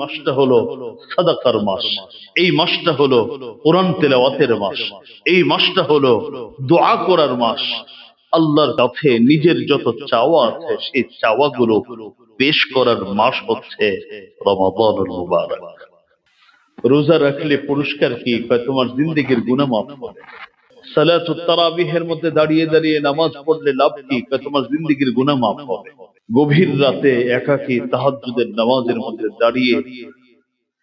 মাসটা হলো সাদাকার মাস, এই মাসটা হলো কোরআন তেলাওয়াতের মাস, এই মাসটা হলো দোয়া করার মাস। আল্লাহর কাছে নিজের যত চাওয়া আছে সেই চাওয়াগুলো পেশ করার মাস হচ্ছে রমাদানুল মুবারক। রোজা রাখলে পুরস্কার কি? তোমার জিন্দেগীর গুনাহ মাফ হবে। সালাতুত তারাবিহের মধ্যে দাঁড়িয়ে দাঁড়িয়ে নামাজ পড়লে লাভ কি? তোমার জিন্দেগীর গুনাহ মাফ হবে। গভীর রাতে একাকী তাহাজ্জুদের নামাজের মধ্যে দাঁড়িয়ে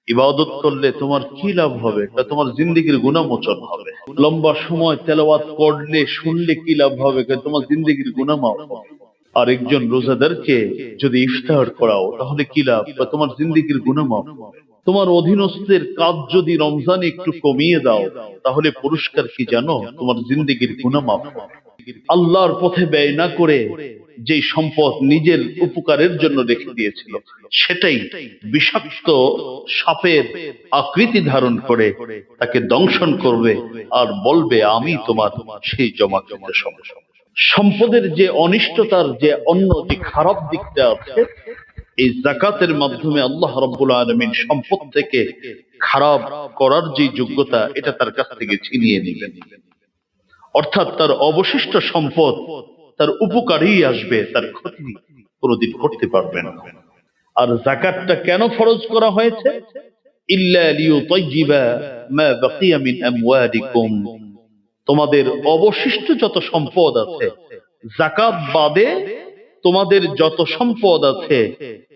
ইবাদত করলে তোমার কি লাভ হবে? তোমার জিন্দেগীর গুনাহ মোচন হবে। লম্বা সময় তেলাওয়াত করলে শুনলে কি লাভ হবে? তোমার জিন্দেগীর গুনাহ মাফ হবে। আর একজন রোজাদারকে যদি ইফতার করাও তাহলে কি লাভ? তোমার জিন্দেগীর গুনাহ মাফ হবে। তোমার অধীনস্থের কাজ যদি রমজানে একটু কমিয়ে দাও তাহলে পুরস্কার কি জানো? তোমার জিন্দেগীর গুনাহ মাফ হবে। আল্লাহর পথে ব্যয় না করে যে সম্পদ নিজের উপকারের জন্য রেখে দিয়েছিল সেটাই বিষাক্ত সাপের আকৃতি ধারণ করে তাকে দংশন করবে আর বলবে আমি তোমার সেই জমাকৃত সম্পদ। সম্পদের যে অনিষ্টতার যে অন্য যে খারাপ দিকটা আছে, এই যাকাতের মাধ্যমে আল্লাহ রাব্বুল আলামিন সম্পদ থেকে খারাপ করার যে যোগ্যতা এটা তার কাছ থেকে ছিনিয়ে নেবেন। অর্থাৎ তার অবশিষ্ট সম্পদ তার উপকারেই আসবে, তার ক্ষতি কোনোদিন করতে পারবে না। আর যাকাতটা কেন ফরজ করা হয়েছে? ইল্লা লিইউতাইয়িবা মা বাকিয়া মিন আমওয়ালিকুম, তোমাদের অবশিষ্ট যত সম্পদ আছে যাকাত বাদে তোমাদের যত সম্পদ আছে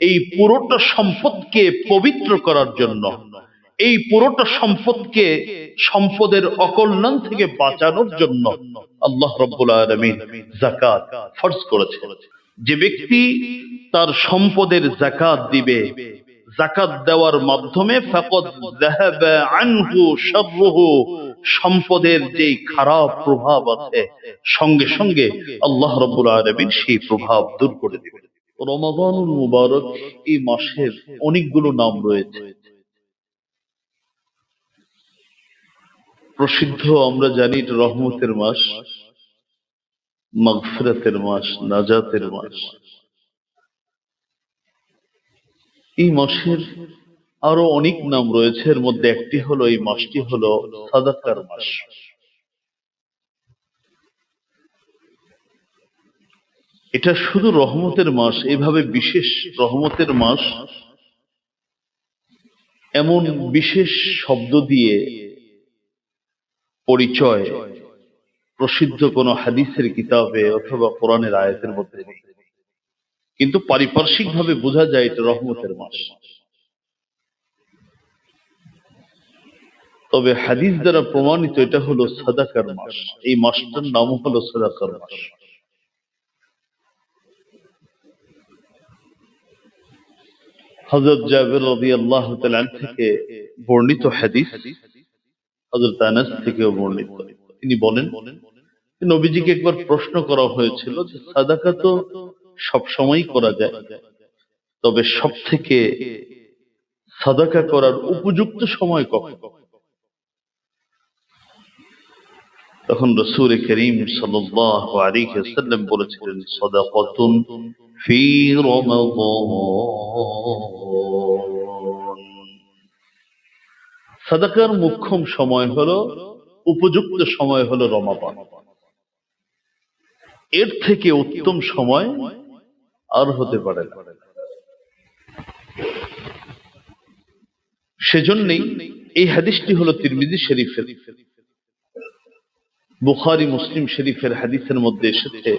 এই পুরোটা সম্পদকে পবিত্র করার জন্য, এই পুরোটা সম্পদকে সম্পদের অকল্যাণ থেকে বাঁচানোর জন্য আল্লাহ রাব্বুল আলামিন যাকাত ফরজ করেছেন। যে ব্যক্তি তার সম্পদের যাকাত দিবে, যাকাত দেওয়ার মাধ্যমে ফাকাদ যাহাবা আনহু শাররুহু, সম্পদের যে খারাপ প্রভাব আছে সঙ্গে সঙ্গে আল্লাহ রাব্বুল আলামিন সেই প্রভাব দূর করে দিবেন। রমাদানুল মুবারক এই মাসের অনেকগুলো নাম রয়েছে। প্রসিদ্ধ আমরা জানি রহমতের মাস, মাগফিরাতের মাস, নাজাতের মাস। এই মাসের আরো অনেক নাম রয়েছে, এর মধ্যে একটি হলো এই মাসটি হলো সাদাকার মাস। এটা শুধু রহমতের মাস, এভাবে বিশেষ রহমতের মাস এমন বিশেষ শব্দ দিয়ে পরিচয় প্রসিদ্ধ কোন হাদিসের কিতাবে অথবা কোরআনের আয়াতের মধ্যে নেই, কিন্তু পারিপার্শ্বিক ভাবে বোঝা যায় এটা রহমতের মাস। তবে হাদিস দ্বারা প্রমাণিত এটা হলো সাদাকার মাস। এই মাসটার নাম হলো সাদাকার মাস। হযরত জাবের রাদিয়াল্লাহু তাআলা থেকে বর্ণিত হাদিস, হযরত আনাস থেকেও বর্ণিত, তিনি বলেন নবীজিকে একবার প্রশ্ন করা হয়েছিল যে সাদাকা তো সব সময়ই করা যায়, তবে সব থেকে সাদাকা করার উপযুক্ত সময় কখন? তখন রাসূল করিম সাল্লাল্লাহু আলাইহি ওয়াসাল্লাম বলেছিলেন সাদাকাতুন ফি রমাদান। সাদাকার মুখ্যম সময় হলো, উপযুক্ত সময় হলো রমাদান। এর থেকে উত্তম সময় আর হতে পারে না। সেজন্যই এই হাদিসটি হলো তিরমিজি শরীফের, বুখারী মুসলিম শরীফের হাদিসের মধ্যে এসেছে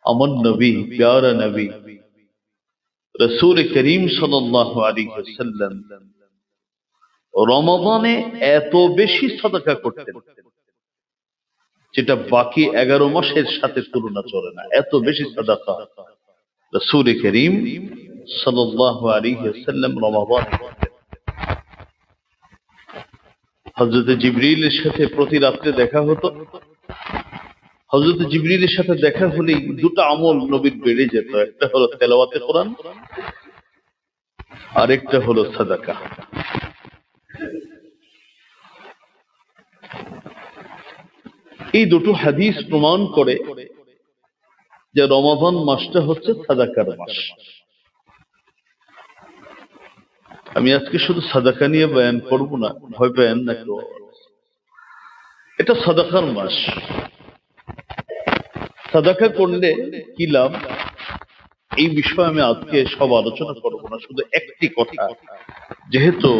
আমার নবী, প্যারা নবী রাসূল করিম সাল্লাল্লাহু আলাইহি ওয়াসাল্লাম রমাদানে এত বেশি সাদাকা করতেন যেটা বাকি 11 মাসের সাথে তুলনা চলে না। এত বেশি সাদাকা রাসূল করিম সাল্লাল্লাহু আলাইহি ওয়াসাল্লাম রমাদানে করতেন। হযরত জিবরিলের সাথে প্রতি রাতে দেখা হতো। হযরত জিবরিলের সাথে দেখা হলেই দুটো আমল নবীর বেড়ে যেত, একটা হলো তেলাওয়াতে কোরআন, আর একটা হলো সাদাকা। এই দুটো হাদিস প্রমাণ করে যে রমাদান মাসটা হচ্ছে সাদাকার মাস। আমি আজকে শুধু সাদাকা নিয়ে বয়ান করব না, ভয় পেয়েন না কেউ। এটা সাদাকার মাস। সাদাকা করলে কি লাভ, এই বিষয়ে আমি আজকে সব আলোচনা করব না, শুধু একটি কথা। যেহেতু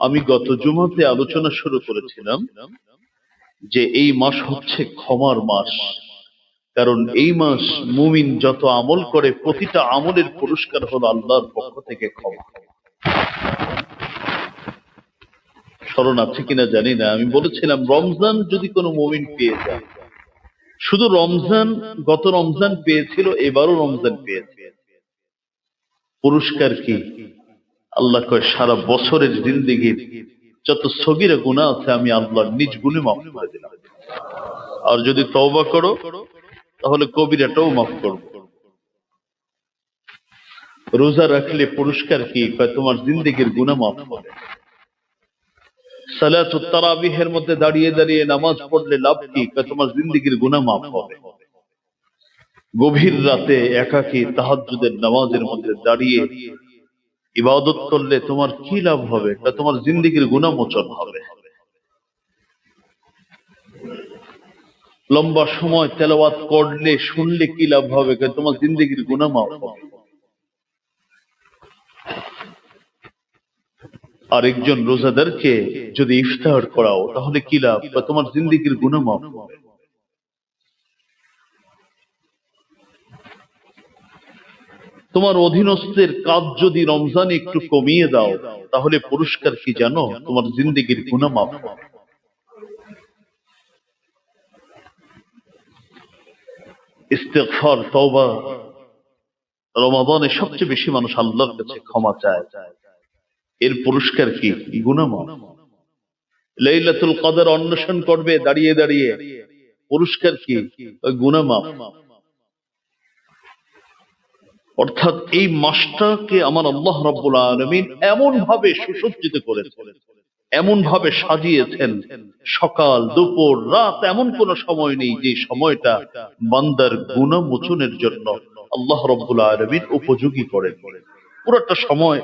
আমি গত জুমাতে আলোচনা শুরু করেছিলাম যে এই মাস হচ্ছে ক্ষমার মাস, কারণ এই মাস মুমিন যত আমল করে প্রতিটা আমলের পুরস্কার হলো আল্লাহর পক্ষ থেকে ক্ষমা। স্মরণ আছে কিনা জানি না, আমি বলেছিলাম রমজান যদি কোনো মুমিন পেয়ে যায়, শুধু রমজান, গত রমজান পেয়েছিল, এবারও রমজান পেয়েছে, পুরস্কার কি? আল্লাহ কয় সারা বছরের জিন্দেগির যত সগীরা গুনাহ আছে আমি আল্লাহ নিজ গুণে মাফ করে দিলাম, আর যদি তওবা করো তাহলে কবিরাটাও মাফ করব। রোজা রাখলে পুরস্কার কি? কয় তোমার জিন্দেগির গুনাহ মাফ হবে। সালাতুত তারাবিহের মধ্যে দাঁড়িয়ে দাঁড়িয়ে নামাজ পড়লে লাভ কি? কয় তোমার জিন্দেগির গুনাহ মাফ হবে। গভীর রাতে একাকী তাহাজ্জুদের নামাজের মধ্যে দাঁড়িয়ে ইবাদত করলে তোমার কি লাভ হবে? তোমার জিন্দেগির গুনাহ মোচন হবে। লম্বা সময় তেলাওয়াত করলে শুনলে কি লাভ হবে? তোমার জিন্দেগির গুনাহ মাফ হবে। আর একজন রোজাদারকে যদি ইফতার করাও তাহলে কি লাভ? তোমার জিন্দেগির গুনাহ মাফ হবে। তোমার অধীনস্থের কাজ যদি রমজানে একটু কমিয়ে দাও তাহলে পুরস্কার কি জানো? তোমার জিন্দেগির গুনাহ মাফ হবে। ইস্তেগফার, তওবা রমাদানে সবচেয়ে বেশি মানুষ আল্লাহর কাছে ক্ষমা চায়, এর পুরস্কার কি? গুনাহ মাফ। লাইলাতুল কদর অন্বেষণ করবে দাঁড়িয়ে দাঁড়িয়ে, পুরস্কার কি? গুনাহ মাফ। অর্থাৎ এই মাসটাকে আমার আল্লাহ রাব্বুল আলামিন এমন ভাবে সুসজ্জিত করেছেন, এমন ভাবে সাজিয়েছেন, সকাল দুপুর রাত এমন কোন সময় নেই যে সময়টা বান্দার গুনাহ মোচনের জন্য আল্লাহ রাব্বুল আলামিন উপযোগী করেন। পুরোটা সময়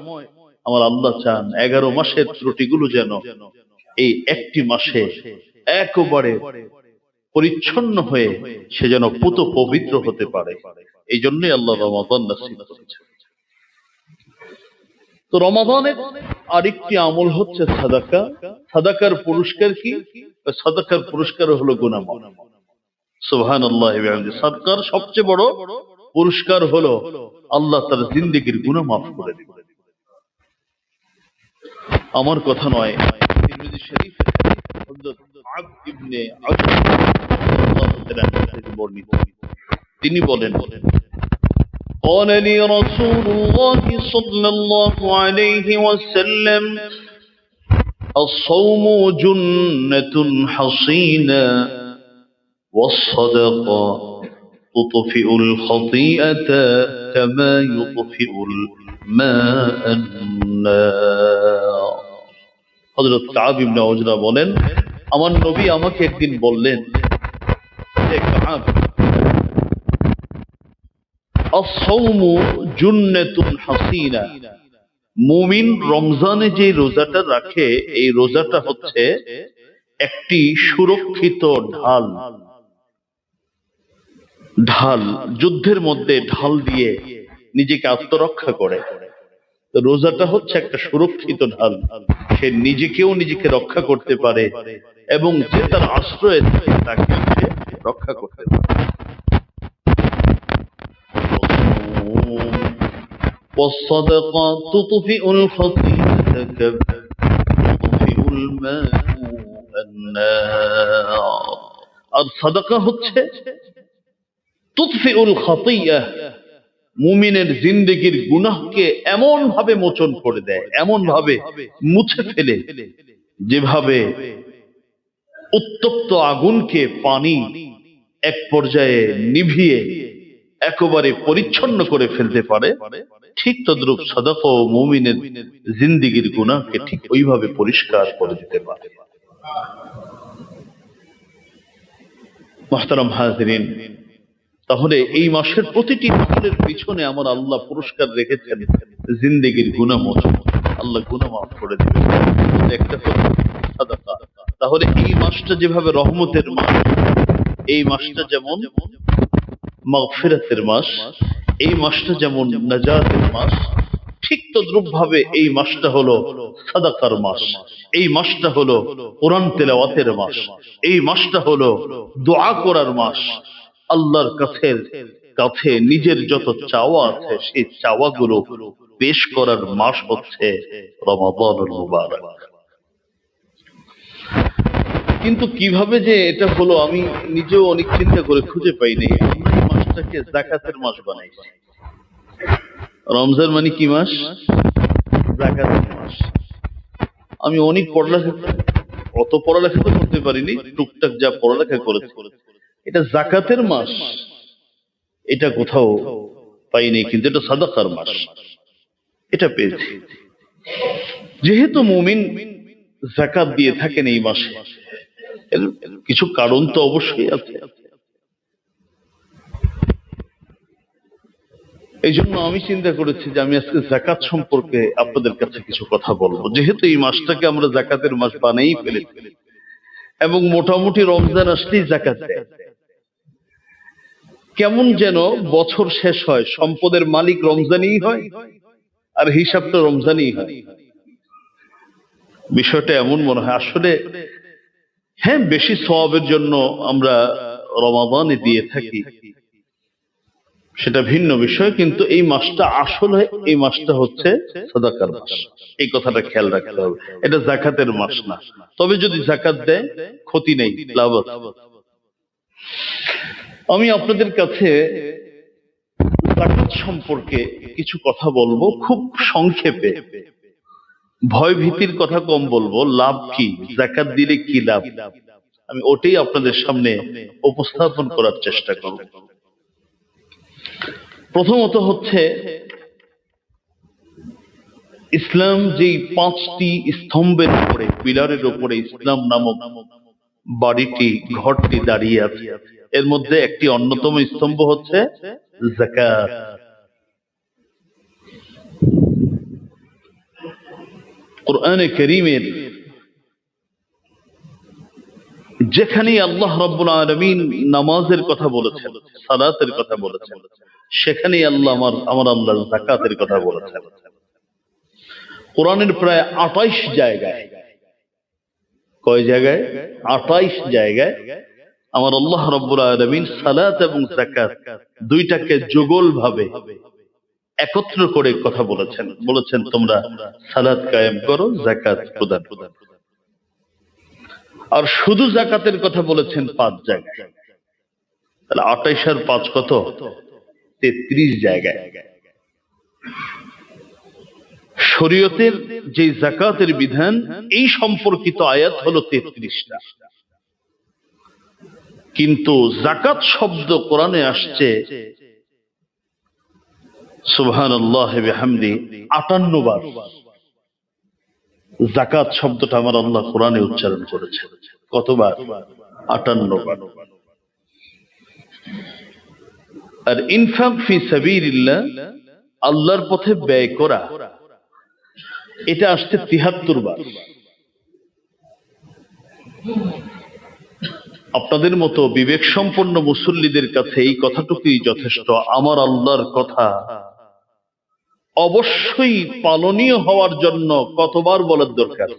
আমার আল্লাহ চান 11 মাসের ত্রুটিগুলো যেন এই একটি মাসে একেবারে পরিচ্ছন্ন হয়ে সে যেন পুত পবিত্র হতে পারে। এই জন্যই আল্লাহ রমাদান নসিব করেছেন। তো রমাদানের আরেকটি আমল হচ্ছে সাদাকা। সাদাকার পুরস্কার কি? সাদাকার পুরস্কার হলো গুনাহ মাফ। সুবহানাল্লাহ ওয়া বিহামদিহি। সাদাকার সবচেয়ে বড় পুরস্কার হলো আল্লাহ তার জিন্দেগির গুনাহ মাফ করে দিবেন। আমার কথা নয়, তিরমিজি শরীফের হযরত আবদ ইবনে আউফ রাদিয়াল্লাহু তাআলা থেকে বর্ণিত, তিনি বলেন قال لي رسول الله صلى الله عليه وسلم الصوم جنة حصينة والصدقة تطفئ الخطيئة كما يطفئ الماء النار। হযরত কাব ইবনে উজরা বলেন, আমার নবী আমাকে একদিন বললেন, হে কাব, আস-সাওমু জুন্নাতুন হাসিনা, মুমিন রমজানে যে রোজাটা রাখে এই রোজাটা হচ্ছে একটি সুরক্ষিত ঢাল। ঢাল, যুদ্ধের মধ্যে ঢাল দিয়ে নিজেকে আত্মরক্ষা করে। রোজাটা হচ্ছে একটা সুরক্ষিত ঢাল, সে নিজেকেও নিজেকে রক্ষা করতে পারে এবং যে তার আশ্রয়ে থাকে তাকে সে রক্ষা করতে পারে। والصدقة تطفئ الخطيئة كما يطفئ الماء النار। আর সাদাকা হচ্ছে তুতফিউল খাতিয়া, মুমিনের জিন্দেগির গুনাহকে এমন ভাবে মোচন করে দেয়, এমন ভাবে মুছে ফেলে, যেভাবে উত্তপ্ত আগুনকে পানি এক পর্যায়ে নিভিয়ে একেবারে পরিচ্ছন্ন করে ফেলতে পারে, ঠিক তদ্রূপ সাদাকা ও মুমিনের জিন্দেগির গুনাহকে ঠিক ওইভাবে পরিষ্কার করে দিতে পারে। মুহতারাম হাজিরিন, তাহলে এই মাসের প্রতিটি আমলের পিছনে আমার আল্লাহ পুরস্কার রেখেছেন জিন্দেগির গুনাহ মোচন। আল্লাহ গুনাহ মাফ করে দিবেন। একটা হলো সাদাকা। তাহলে এই মাসটা যেভাবে রহমতের মাস, এই মাসটা যেমন মাগফিরাতের মাস, এই মাসটা যেমন নাজাতের মাস, ঠিক তদ্রূপ ভাবে এই মাসটা হলো সাদাকার মাস, এই মাসটা হলো কোরআন তেলাওয়াতের মাস, এই মাসটা হলো দোয়া করার মাস। আল্লাহর কাছে নিজের যত চাওয়া আছে সেই চাওয়াগুলো পেশ করার মাস হচ্ছে রমাদানুল মুবারক। কিন্তু কিভাবে যে এটা হলো আমি নিজেও অনেক চিন্তা করে খুঁজে পাইনি। আমরা এই মাসটাকে যাকাতের মাস বানাইছি। রমজান মানে কি মাস? যাকাতের মাস। আমি অনেক অত পড়ালেখা তো করতে পারিনি, টুকটাক যা পড়ালেখা করেছি। এটা যাকাতের মাস, এটা কোথাও পাইনি, কিন্তু এটা সাদাকার মাস, এটা পেয়েছি। যেহেতু মুমিন যাকাত দিয়ে থাকেন এই মাসে, এর কিছু কারণ তো অবশ্যই আছে। এই জন্য আমি চিন্তা করেছি যে আমি আজকে যাকাত সম্পর্কে আপনাদের কাছে কিছু কথা বলবো, যেহেতু এই মাসটাকে আমরা যাকাতের মাস বানাই ফেলেছি এবং মোটামুটি রমজান আসলেই যাকাত দেয়। কেমন যেন বছর শেষ হয়, সম্পদের মালিক রমজানই হয় আর হিসাবটা রমজানই হয়। বিষয়টা এমন মনে হয়। আসলে হ্যাঁ, বেশি সওয়াবের জন্য আমরা রমাদানে দিয়ে থাকি, সেটা ভিন্ন বিষয়, কিন্তু এই মাসটা আসলে এই মাসটা হচ্ছে সাদাকার মাস। এই কথাটা খেয়াল রাখতে হবে। এটা যাকাতের মাস না, তবে যদি যাকাত দেয় ক্ষতি নেই, লাভ আছে। আমি আপনাদের কাছে যাকাত সম্পর্কে কিছু কথা বলবো, খুব সংক্ষেপে। ভয় ভীতির কথা কম বলবো। লাভ কি, যাকাত দিলে কি লাভ, আমি ওটাই আপনাদের সামনে উপস্থাপন করার চেষ্টা করব। প্রথমত হচ্ছে, ইসলাম যেই 5টি স্তম্ভের উপরে, পিলারের উপরে ইসলাম নামক বাড়িটি, ঘরটি দাঁড়িয়ে আছে, এর মধ্যে একটি অন্যতম স্তম্ভ হচ্ছে যাকাত। কোরআনে কারীমের যেখানেই আল্লাহ রাব্বুল আলামিন নামাজের কথা বলেছেন, সালাতের কথা বলেছেন, সেখানেই আল্লাহ আমার আল্লাহ যাকাতের কথা বলেছেন। কোরআনের প্রায় 28 জায়গায়, কয় জায়গায়? 28 জায়গায় আমার আল্লাহ রাব্বুল আলামিন সালাত এবং যাকাত দুইটাকে যুগল ভাবে একত্র করে কথা বলেছেন তোমরা সালাত কায়েম করো, যাকাত প্রদান করো। আর শুধু যাকাতের কথা বলেছেন 5 জায়গায়। তাহলে 28 আর 5 কত? 33 জায়গায়। শরীয়তের যে যাকাতের বিধান এই সম্পর্কিত আয়াত হলো 33টা। কিন্তু যাকাত শব্দ কোরআনে আসছে সুবহানাল্লাহ বিহামদি 58 বার। যাকাত শব্দটা আমার আল্লাহ কোরআনে উচ্চারণ করেছেন কতবার? 58 বার। আর ইনফাক ফি সাবিলিল্লাহ, আল্লাহর পথে ব্যয় করা, এটা আসছে 73 বার। আপনাদের মতো বিবেক সম্পন্ন মুসল্লিদের কাছে এই কথাটুকুই যথেষ্ট। আমার আল্লাহর কথা অবশ্যই পালনীয় হওয়ার জন্য কতবার বলার দরকার?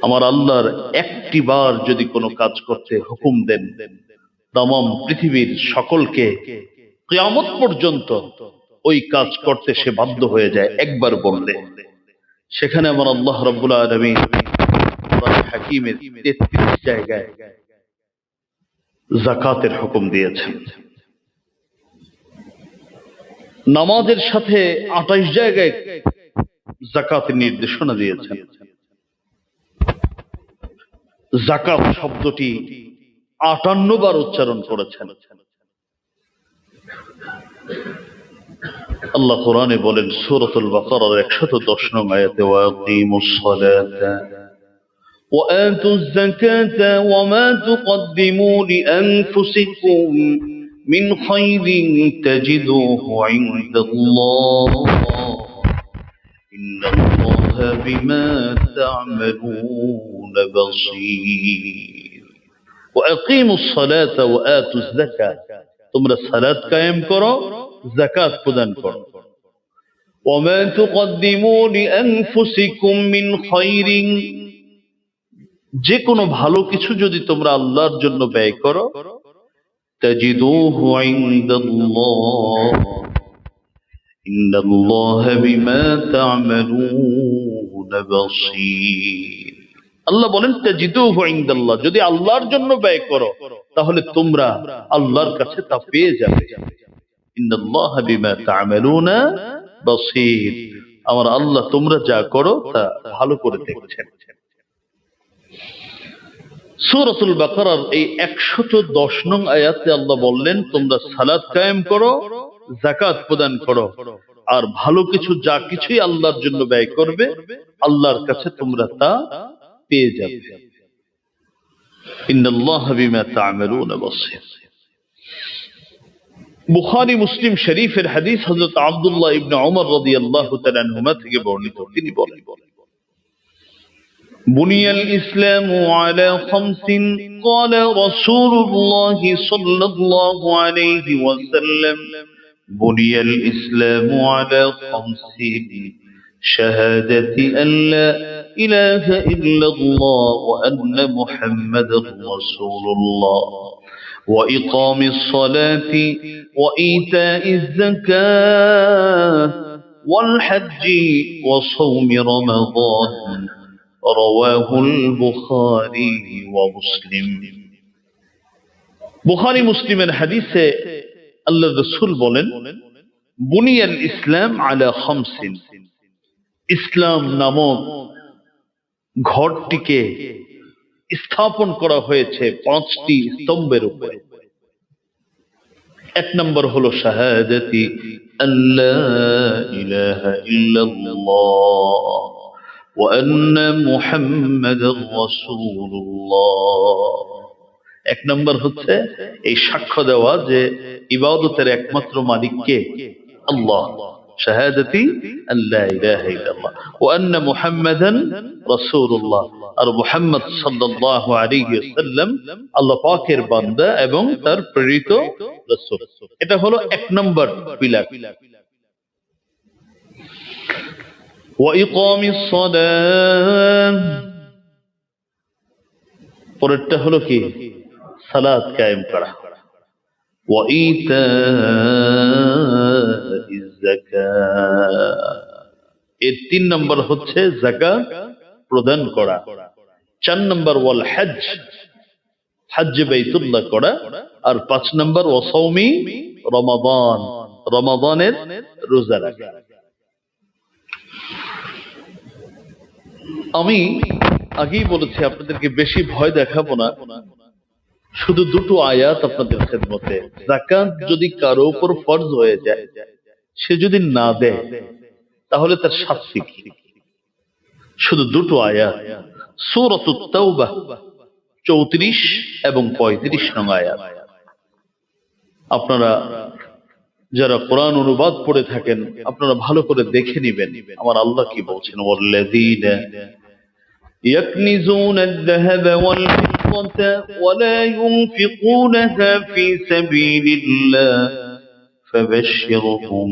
আমার আল্লাহর একটি বার যদি কোনো কাজ করতে হুকুম দেন, তামাম পৃথিবীর সকলকে কিয়ামত পর্যন্ত ওই কাজ করতে সে বাধ্য হয়ে যায় একবার বললে। সেখানে আমার আল্লাহ রাব্বুল আলামিন কোরআন হাকিমের 33 জায়গায় যাকাতের হুকুম দিয়েছেন। নামাজের সাথে 28 জায়গায় যাকাতের নির্দেশনা দিয়েছেন। যাকাত শব্দটি 58 বার উচ্চারণ করেছেন। আল্লাহ কোরআনে বলেন সূরাতুল বাকারার 110 নং আয়াতে, ওয়াকিমুস সালাতা ওয়া আতুজ যাকাতা ওয়া মা তুকদ্দিমু লিআনফুসিকুম মিন খায়রিন তাজিদুহু ইনদাল্লাহ ইন্নাল্লাহা বিমা তা'মালুনা বাসীর। ওয়া আকিমুস সালাতা ওয়া আতুজ যাকাত, তোমরা সালাত কায়েম করো, যাকাত প্রদান করো। ওয়া মা তুকদ্দিমু লিআনফুসিকুম মিন খায়রিন, যে কোনো ভালো কিছু যদি তোমরা আল্লাহর জন্য ব্যয় করো, তাজিদুহু ইনদাল্লাহ, ইন্নাল্লাহা বিমা তা'মালুনা বাসীর। আল্লাহ বলেন তাজিদুহু ইনদাল্লাহ, যদি আল্লাহর জন্য ব্যয় করো তাহলে তোমরা আল্লাহর কাছে তা পেয়ে যাবে। ইন্নাল্লাহা বিমা তা'মালুনা বাসীর, আমার আল্লাহ তোমরা যা করো তা ভালো করে দেখছেন। সূরাতুল বাকারার এই 110 নং আয়াতে আল্লাহ বললেন তোমরা সালাত কায়েম করো, যাকাত প্রদান করো, আর ভালো কিছু যা কিছুই আল্লাহর জন্য ব্যয় করবে আল্লাহর কাছে তোমরা তা পেয়ে যাবে। ইন্নাল্লাহা বিমা তা'মালুনা বাসীর। বুখারী মুসলিম শরীফের হাদিস হযরত আব্দুল্লাহ ইবনে ওমর রাদিয়াল্লাহু তাআলা আনহুমা থেকে বর্ণিত, তিনি বলেন بني الإسلام على خمس قال رسول الله صلى الله عليه وسلم بني الإسلام على خمس شهادة أن لا إله إلا الله وأن محمدا رسول الله وإقام الصلاة وإيتاء الزكاة والحج وصوم رمضان رواه البخاري ومسلم। বুখারী মুসলিমের হাদিসে আল্লাহর রাসূল বলেন বুনিয়াল ইসলাম আলা খামসিন, ইসলাম নামক ঘরটিকে স্থাপন করা হয়েছে 5টি স্তম্ভের উপরে। এক নম্বর হলো শাহাদাতি আল্লা ইলাহা ইল্লাল্লাহ ওয়া আন্না মুহাম্মাদার রাসূলুল্লাহ। এক নম্বর হচ্ছে এই সাক্ষ্য দেওয়া যে ইবাদতের একমাত্র মালিক কে? আল্লাহ। শাহাদাতি আল্লা ইলাহা ইল্লাল্লাহ ওয়া আন্না মুহাম্মাদান রাসূলুল্লাহ, আর মুহাম্মদ সাল্লাল্লাহু আলাইহি ওয়াসাল্লাম আল্লাহ পাকের বান্দা এবং তার প্রেরিত রাসূল। এটা হলো এক নম্বর পিলার। ওয়া ইকামিস সালাহ, পরেরটা হলো কি? সালাত কায়েম করা। ওয়া ইতাইজ যাকাত, এর 3 নম্বর হচ্ছে যাকাত প্রদান করা। 4 নম্বর ওয়াল হজ, হজ্জে বাইতুল্লাহ করা। আর 5 নম্বর ওয়া সাওমি রমাদান, রমাদানের রোজা রাখা। আমি আগেই বলেছি আপনাদেরকে বেশি ভয় দেখাবো না, শুধু দুটো আয়াত আপনাদের খেদমতে। যাকাত যদি কারো উপর ফরজ হয়ে যায়, সে যদি না দেয় তাহলে তার শাস্তি কি? শুধু দুটো আয়াত, সূরাতুত তাওবা 34 এবং 35 নং আয়াত। আপনারা যারা কোরআন অনুবাদ পড়ে থাকেন আপনারা ভালো করে দেখে নেবেন আমার আল্লাহ কি বলছেন। ওয়াল্লাযীনা ইয়াকনিজুনা আয-যাহাবা ওয়াল ফিদ্দাতা ওয়া লা ইউনফিকুনাহা ফী সাবীলিল্লাহ ফাবাশশিরহুম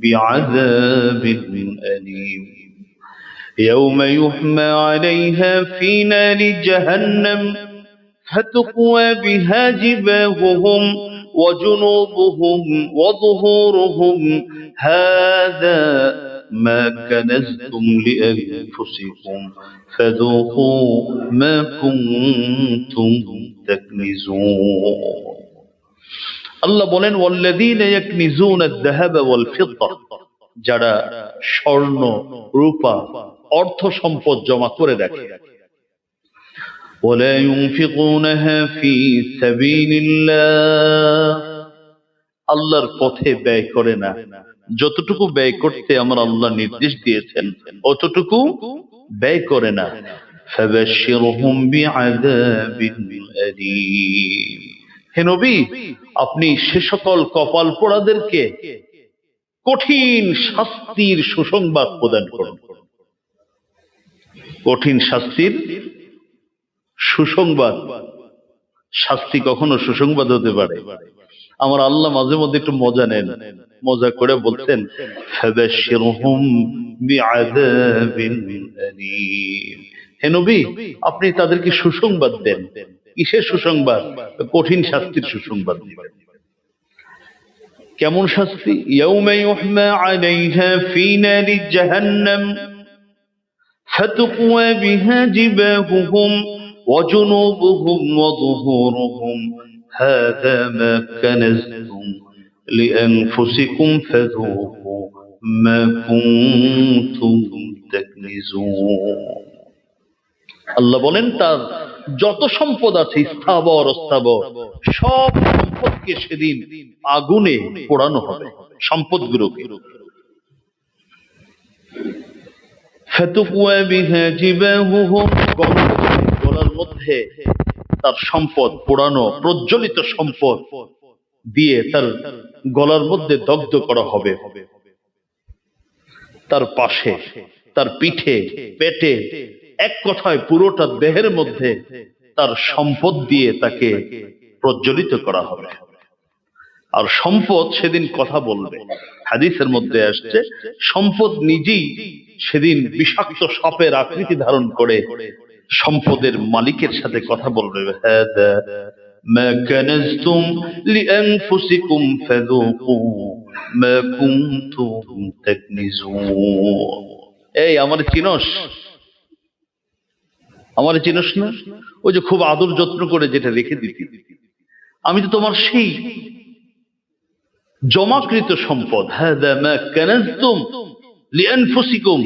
বিআযাবিন আলীম ইয়াওমা ইউহমা আলাইহা ফী নারি জাহান্নাম ফাতুকওয়া বিহা জিবাহুহুম وجنوبهم وظهورهم هذا ما كنزتم لأنفسكم فذوقوا ما كنتم تكنزون। আল্লাহ বলেন ওয়াল্লাযীনা ইয়াকনিজুনা আয-যাহাবা ওয়াল ফিদ্দা, যারা স্বর্ণ রূপা অর্থ সম্পদ জমা করে রাখে। ولا ينفقونها في سبيل الله, আল্লাহর পথে ব্যয় করে না। যতটুকু ব্যয় করতে আমার আল্লাহ নির্দেশ দিয়েছেন অতটুকু ব্যয় করে না। ফাবাশশিরহুম বিআযাবিন আলীম, হে নবী আপনি সে সকল কপাল পোড়াদেরকে কঠিন শাস্তির সুসংবাদ প্রদান করুন। কঠিন শাস্তির সুসংবাদ। শাস্তি কখনো সুসংবাদ হতে পারে? আমার আল্লাহ মাঝে মধ্যে একটু মজা নেন, মজা করে বলছেন ফাবাশশিরহুম বিআযাবিন আলীম। হে নবী, আপনি তাদেরকে সুসংবাদ দেন। কিসের সুসংবাদ? কঠিন শাস্তির সুসংবাদ দিবেন। কেমন শাস্তি? ইয়াউমা ইউহমা আলাইহা ফি নারি জাহান্নাম ফাতুকওয়া বিহা জিবাহুহুম ওয়া জুনুবুহুম ওয়া যুহুরুহুম হাযা মা কানাজতুম লিআনফুসিকুম ফাযুকু মা কুনতুম তাকনিজুন। আল্লাহ বলেন তার যত সম্পদ আছে স্থাবর অস্থাবর সব সম্পদকে সেদিন আগুনে পোড়ানো হবে। সম্পদগুলোকে ফাতুকওয়া বিহা জিবাহুহুম, গলার মধ্যে তার সম্পদ পোড়ানো, প্রজ্বলিত সম্পদ দিয়ে তার গলার মধ্যে দগ্ধ করা হবে। তার পাশে, তার পিঠে, পেটে, এক কথায় পুরোটা দেহের মধ্যে তার সম্পদ দিয়ে তাকে প্রজ্বলিত করা হবে। আর সম্পদ সেদিন কথা বলবে। হাদিসের মধ্যে আসছে সম্পদ নিজেই সেদিন বিষাক্ত সাপের আকৃতি ধারণ করে সম্পদের মালিকের সাথে কথা বলবে, হাদা মা কানাজতুম লিআনফুসিকুম ফাযুকু মা কুনতুম তাকনিজুন। এই আমারে চিনস? আমারে চিনস না? ওই যে খুব আদর যত্ন করে যেটা রেখে দিতি, আমি তো তোমার সেই জমাকৃত সম্পদ। হাদা মা কানাজতুম লিআনফুসিকুম,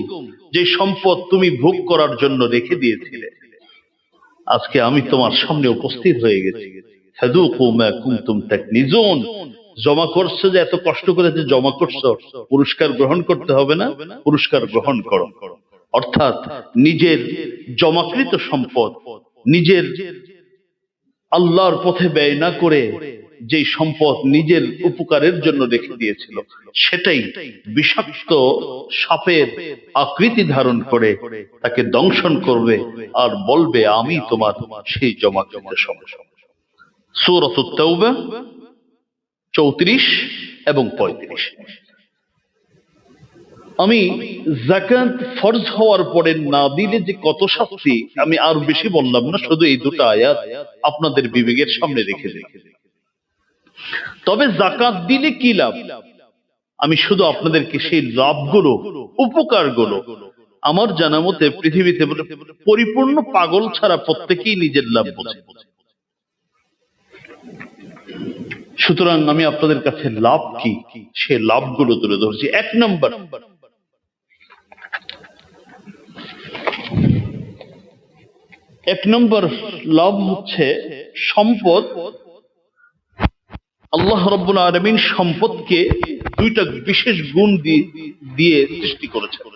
যে সম্পদ তুমি ভোগ করার জন্য রেখে দিয়েছিলে, আজকে আমি তোমার সামনে উপস্থিত হয়ে গেছি। ফাযুকু মা কুনতুম তাকনিজুন, জমা করছো যে, এত কষ্ট করে যে জমা করছো, পুরস্কার গ্রহণ করতে হবে না? পুরস্কার গ্রহণ করো। অর্থাৎ নিজের জমাকৃত সম্পদ নিজের আল্লাহর পথে ব্যয় না করে যে সম্পদ নিজের উপকারের জন্য রেখে দিয়েছিল, সেটাই বিষাক্ত সাপের আকৃতি ধারণ করে তাকে দংশন করবে আর বলবে, আমি তোমার সেই জমাকৃত সম্পদ। সূরাতুত তাওবা 34 এবং 35। আমি যাকাত ফরজ হওয়ার পরে না দিলে যে কত শাস্তি, আমি আর বেশি বললাম না, শুধু এই দুটো আয়াত আপনাদের বিবেকের সামনে রেখে দিই। তবে যাকাত দিলে কি লাভ, আমি শুধু আপনাদেরকে সেই লাভগুলো, উপকারগুলো, আমার জানা মতে পৃথিবীতে পরিপূর্ণ পাগল ছাড়া প্রত্যেকেই নিজের লাভ বোঝে। সুতরাং আমি আপনাদের কাছে লাভ কি, সে লাভগুলো তুলে ধরছি। এক নম্বর লাভ হচ্ছে সম্পদ। আল্লাহ রাব্বুল আলামিন সম্পদকে দুইটা বিশেষ গুণ দিয়ে সৃষ্টি করেছেন।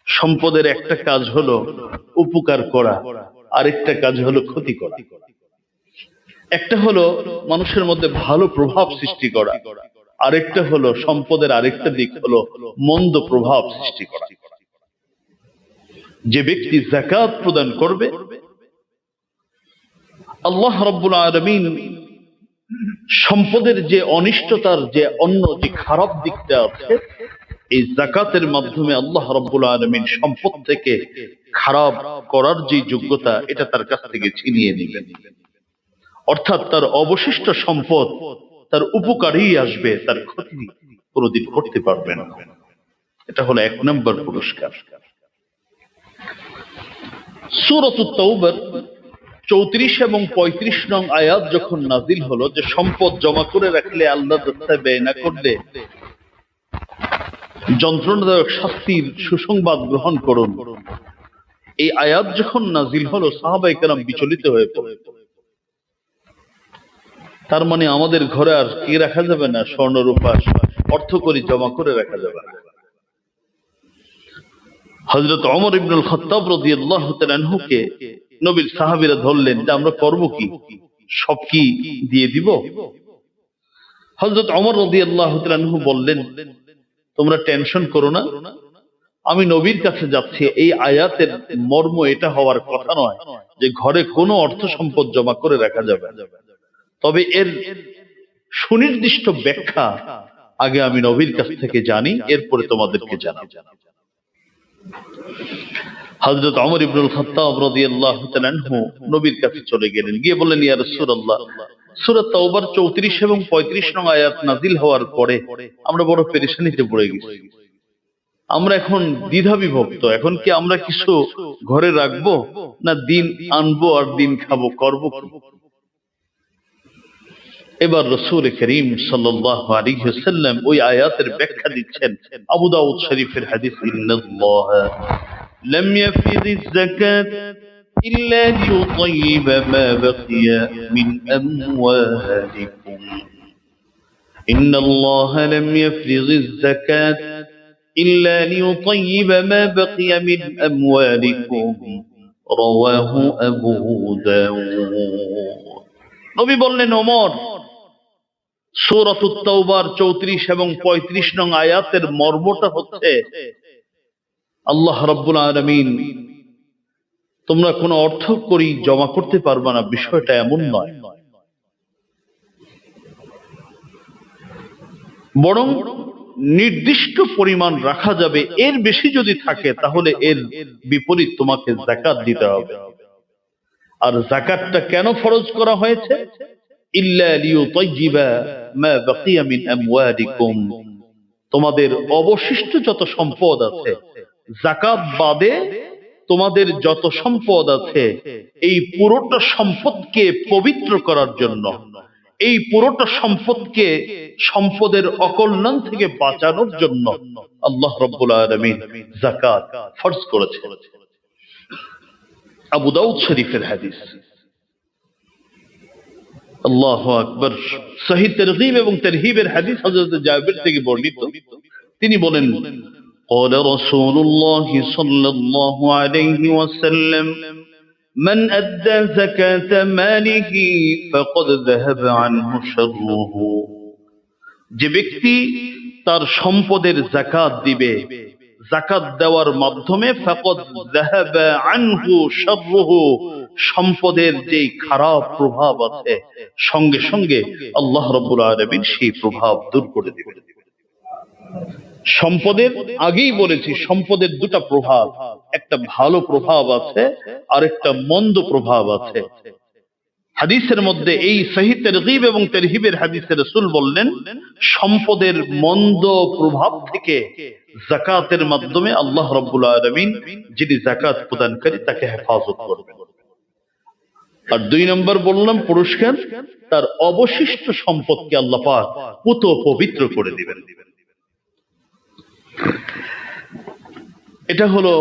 সম্পদের একটা কাজ হলো উপকার করা, আরেকটা কাজ হলো ক্ষতি করা। একটা হলো মানুষের মধ্যে ভালো প্রভাব সৃষ্টি করা, আরেকটা হলো সম্পদের আরেকটা দিক হলো মন্দ প্রভাব সৃষ্টি করা। যে ব্যক্তি যাকাত প্রদান করবে, আল্লাহ রাব্বুল আলামিন সম্পদের যে অনিষ্টতার যে অন্য যে খারাপ দিকটা আছে, এই যাকাতের মাধ্যমে আল্লাহ রাব্বুল আলামিন সম্পদ থেকে খারাপ করার যে যোগ্যতা, এটা তার কাছ থেকে ছিনিয়ে নেবেন। অর্থাৎ তার অবশিষ্ট সম্পদ তার উপকারেই আসবে, তার ক্ষতি কোনোদিন করতে পারবে না। এটা হলো এক নম্বর পুরস্কার। সূরাতুত তাওবার 34 এবং 35 নং আয়াত যখন নাজিল হলো যে সম্পদ জমা করে রাখলে, আল্লাহর রাস্তায় ব্যয় না করলে যন্ত্রণাদায়ক শাস্তির সুসংবাদ গ্রহণ করুন, এই আয়াত যখন নাজিল হলো সাহাবায়ে কেরাম বিচলিত হয়ে পড়ে। তার মানে আমাদের ঘরে আর কি রাখা যাবে না? স্বর্ণ রূপা অর্থকড়ি জমা করে রাখা যাবে না। হযরত ওমর ইবনুল খাত্তাব রাদিয়াল্লাহু তাআলা আনহুকে নবীর সাহাবীরা ধরলেন যে আমরা করব কি, সব কি দিয়ে দিব? হযরত ওমর রাদিয়াল্লাহু তাআলা আনহু বললেন, তোমরা টেনশন করো না, আমি নবীর কাছে যাচ্ছি। এই আয়াতের মর্ম এটা হওয়ার কথা নয় যে ঘরে কোনো অর্থ সম্পদ জমা করে রাখা যাবে, তবে এর সুনির্দিষ্ট ব্যাখ্যা আগে আমি নবীর কাছ থেকে জানি, এরপরে তোমাদেরকে জানাবো। হযরত ওমর ইবনুল খাত্তাব রাদিয়াল্লাহু তাআলা আনহু নবীর কাছে চলে গেলেন, গিয়ে বললেন, ইয়া রাসূলুল্লাহ, সূরা তাওবার 34 এবং 35 নং আয়াত নাযিল হওয়ার পরে আমরা বড় পেরেশানিতে পড়ে গেছি। আমরা এখন দ্বিধা বিভক্ত। এখন কি আমরা কিছু ঘরে রাখবো, না দিন আনবো আর দিন খাবো, করবো কি? এবার রাসূল করিম সাল্লাল্লাহু আলাইহি ওয়াসাল্লাম ওই আয়াতের ব্যাখ্যা দিচ্ছেন। আবু দাউদ শরীফের হাদিস, ইন্নাল্লাহ লাম ইয়াফিযিজ যাকাত ইল্লা লিয়ুতাইয়িবা মা বাকিয়া মিন আমওয়ালিকুম, ইন্নাল্লাহ লাম ইয়াফিযিজ যাকাত ইল্লা লিয়ুতাইয়িবা মা বাকিয়া মিন আমওয়ালিকুম, রাওয়াহু আবু দাউদ। নবী বললেন, ওমর, সূরাতুত তাওবার 34 এবং 35 নং আয়াতের মর্মটা হচ্ছে আল্লাহ রাব্বুল আলামিন তোমরা কোনো অর্থ করি জমা করতে পারবে না, বিষয়টা এমন নয়, বরং নির্দিষ্ট পরিমাণ রাখা যাবে। এর বেশি যদি থাকে তাহলে এর বিপরীত তোমাকে যাকাত দিতে হবে। আর যাকাতটা কেন ফরজ করা হয়েছে? ইল্লা লিয়ুতাইয়িবা মা বাকিয়া মিন আমওয়ালিকুম, তোমাদের অবশিষ্ট যত সম্পদ আছে, যাকাত বাদে তোমাদের যত সম্পদ আছে, এই পুরোটা সম্পদকে পবিত্র করার জন্য, এই পুরোটা সম্পদকে সম্পদের অকল্যাণ থেকে বাঁচানোর জন্য আল্লাহ রাব্বুল আলামিন যাকাত ফরজ করেছেন। আবু দাউদ শরীফের হাদিস। আল্লাহু আকবার। সহিহ তারগীব এবং তারহিবের হাদিস হযরত জাবির থেকে বর্ণিত। তিনি বলেন, قال رسول الله صلى الله عليه وسلم من أدى زكاة ماله فقد ذهب عنه شره, যে ব্যক্তি তার সম্পদের যাকাত দিবে, যাকাত দেওয়ার মাধ্যমে ফাকাদ যাহাবা আনহু শাররুহু, সম্পদের যে খারাপ প্রভাব আছে সঙ্গে সঙ্গে আল্লাহ রাব্বুল আলামিন সেই প্রভাব দূর করে দিবেন। সম্পদের আগেই বলেছি, সম্পদের দুটা প্রভাব, একটা ভালো প্রভাব আছে আর একটা মন্দ প্রভাব আছে। হাদিসের মধ্যে এই সহিহ তারগীব এবং তারহিবের হাদিসে রাসূল বললেন, সম্পদের মন্দ প্রভাব থেকে যাকাতের মাধ্যমে আল্লাহ রাব্বুল আলামিন যিনি যাকাত প্রদানকারী তাকে হেফাজত করবেন। আর 2 নম্বর বললাম পুরস্কার, তার অবশিষ্ট সম্পদকে আল্লাহ পাক পুত পবিত্র করে দিবেন। এটা হলো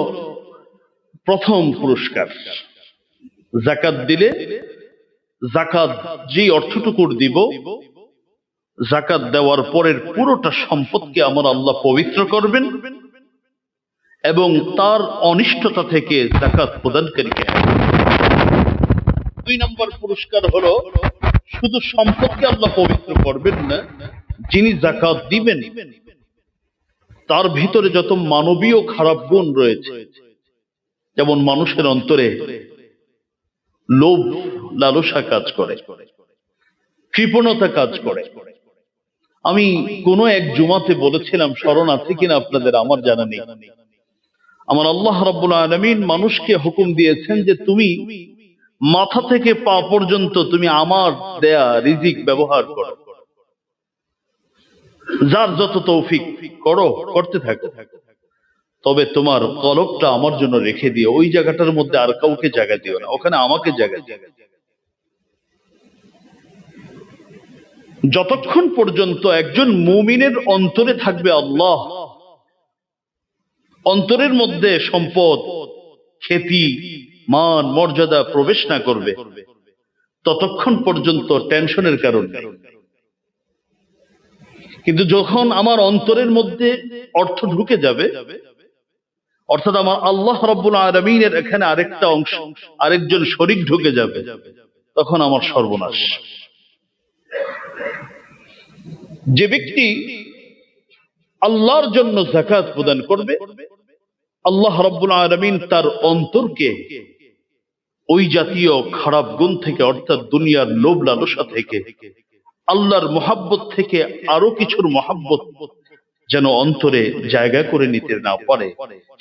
প্রথম পুরস্কার। যাকাত দিলে, যাকাত যে অর্থটুকুর দিব, যাকাত দেওয়ার পরের পুরোটা সম্পদকে আমার আল্লাহ পবিত্র করবেন এবং তার অনিষ্টতা থেকে যাকাত প্রদানকারীকে। 2 নম্বর পুরস্কার হলো, শুধু সম্পদকে আল্লাহ পবিত্র করবেন না, যিনি যাকাত দিবেন তার ভিতরে যত মানবীয় খারাপ গুণ রয়েছে, যেমন মানুষের অন্তরে লোভ লালসা কাজ করে, কৃপণতা কাজ করে। আমি কোন এক জুমাতে বলেছিলাম, স্মরণ আছে কিনা আপনাদের আমার জানা নেই, আমার আল্লাহ রাব্বুল আলামিন মানুষকে হুকুম দিয়েছেন যে তুমি মাথা থেকে পা পর্যন্ত তুমি আমার দেয়া রিজিক ব্যবহার করো, যার যত তৌফিক করো, করতে থাকো, তবে তোমার কলবটা আমার জন্য রেখে দিও, ওই জায়গাটার মধ্যে আর কাউকে জায়গা দিও না, ওখানে আমাকে জায়গা দিও। যতক্ষণ পর্যন্ত একজন মুমিনের অন্তরে থাকবে আল্লাহ, অন্তরের মধ্যে সম্পদ, খ্যাতি, মান, মর্যাদা প্রবেশ না করবে, ততক্ষণ পর্যন্ত টেনশনের কারণ নেই। কিন্তু যখন আমার অন্তরের মধ্যে অর্থ ঢুকে যাবে, অর্থাৎ আমার আল্লাহ রাব্বুল আলামিনের এখানে আরেকটা অংশ, আরেকজন শরীক ঢুকে যাবে, তখন আমার সর্বনাশ। যে ব্যক্তি আল্লাহর জন্য যাকাত প্রদান করবে, আল্লাহ রাব্বুল আলামিন তার অন্তরকে ওই জাতীয় খারাপ গুণ থেকে, অর্থাৎ দুনিয়ার লোভ লালসা থেকে, আল্লাহর মহাব্বত থেকে আরো কিছুর মহাব্বত যেন অন্তরে জায়গা করে নিতে না পারে,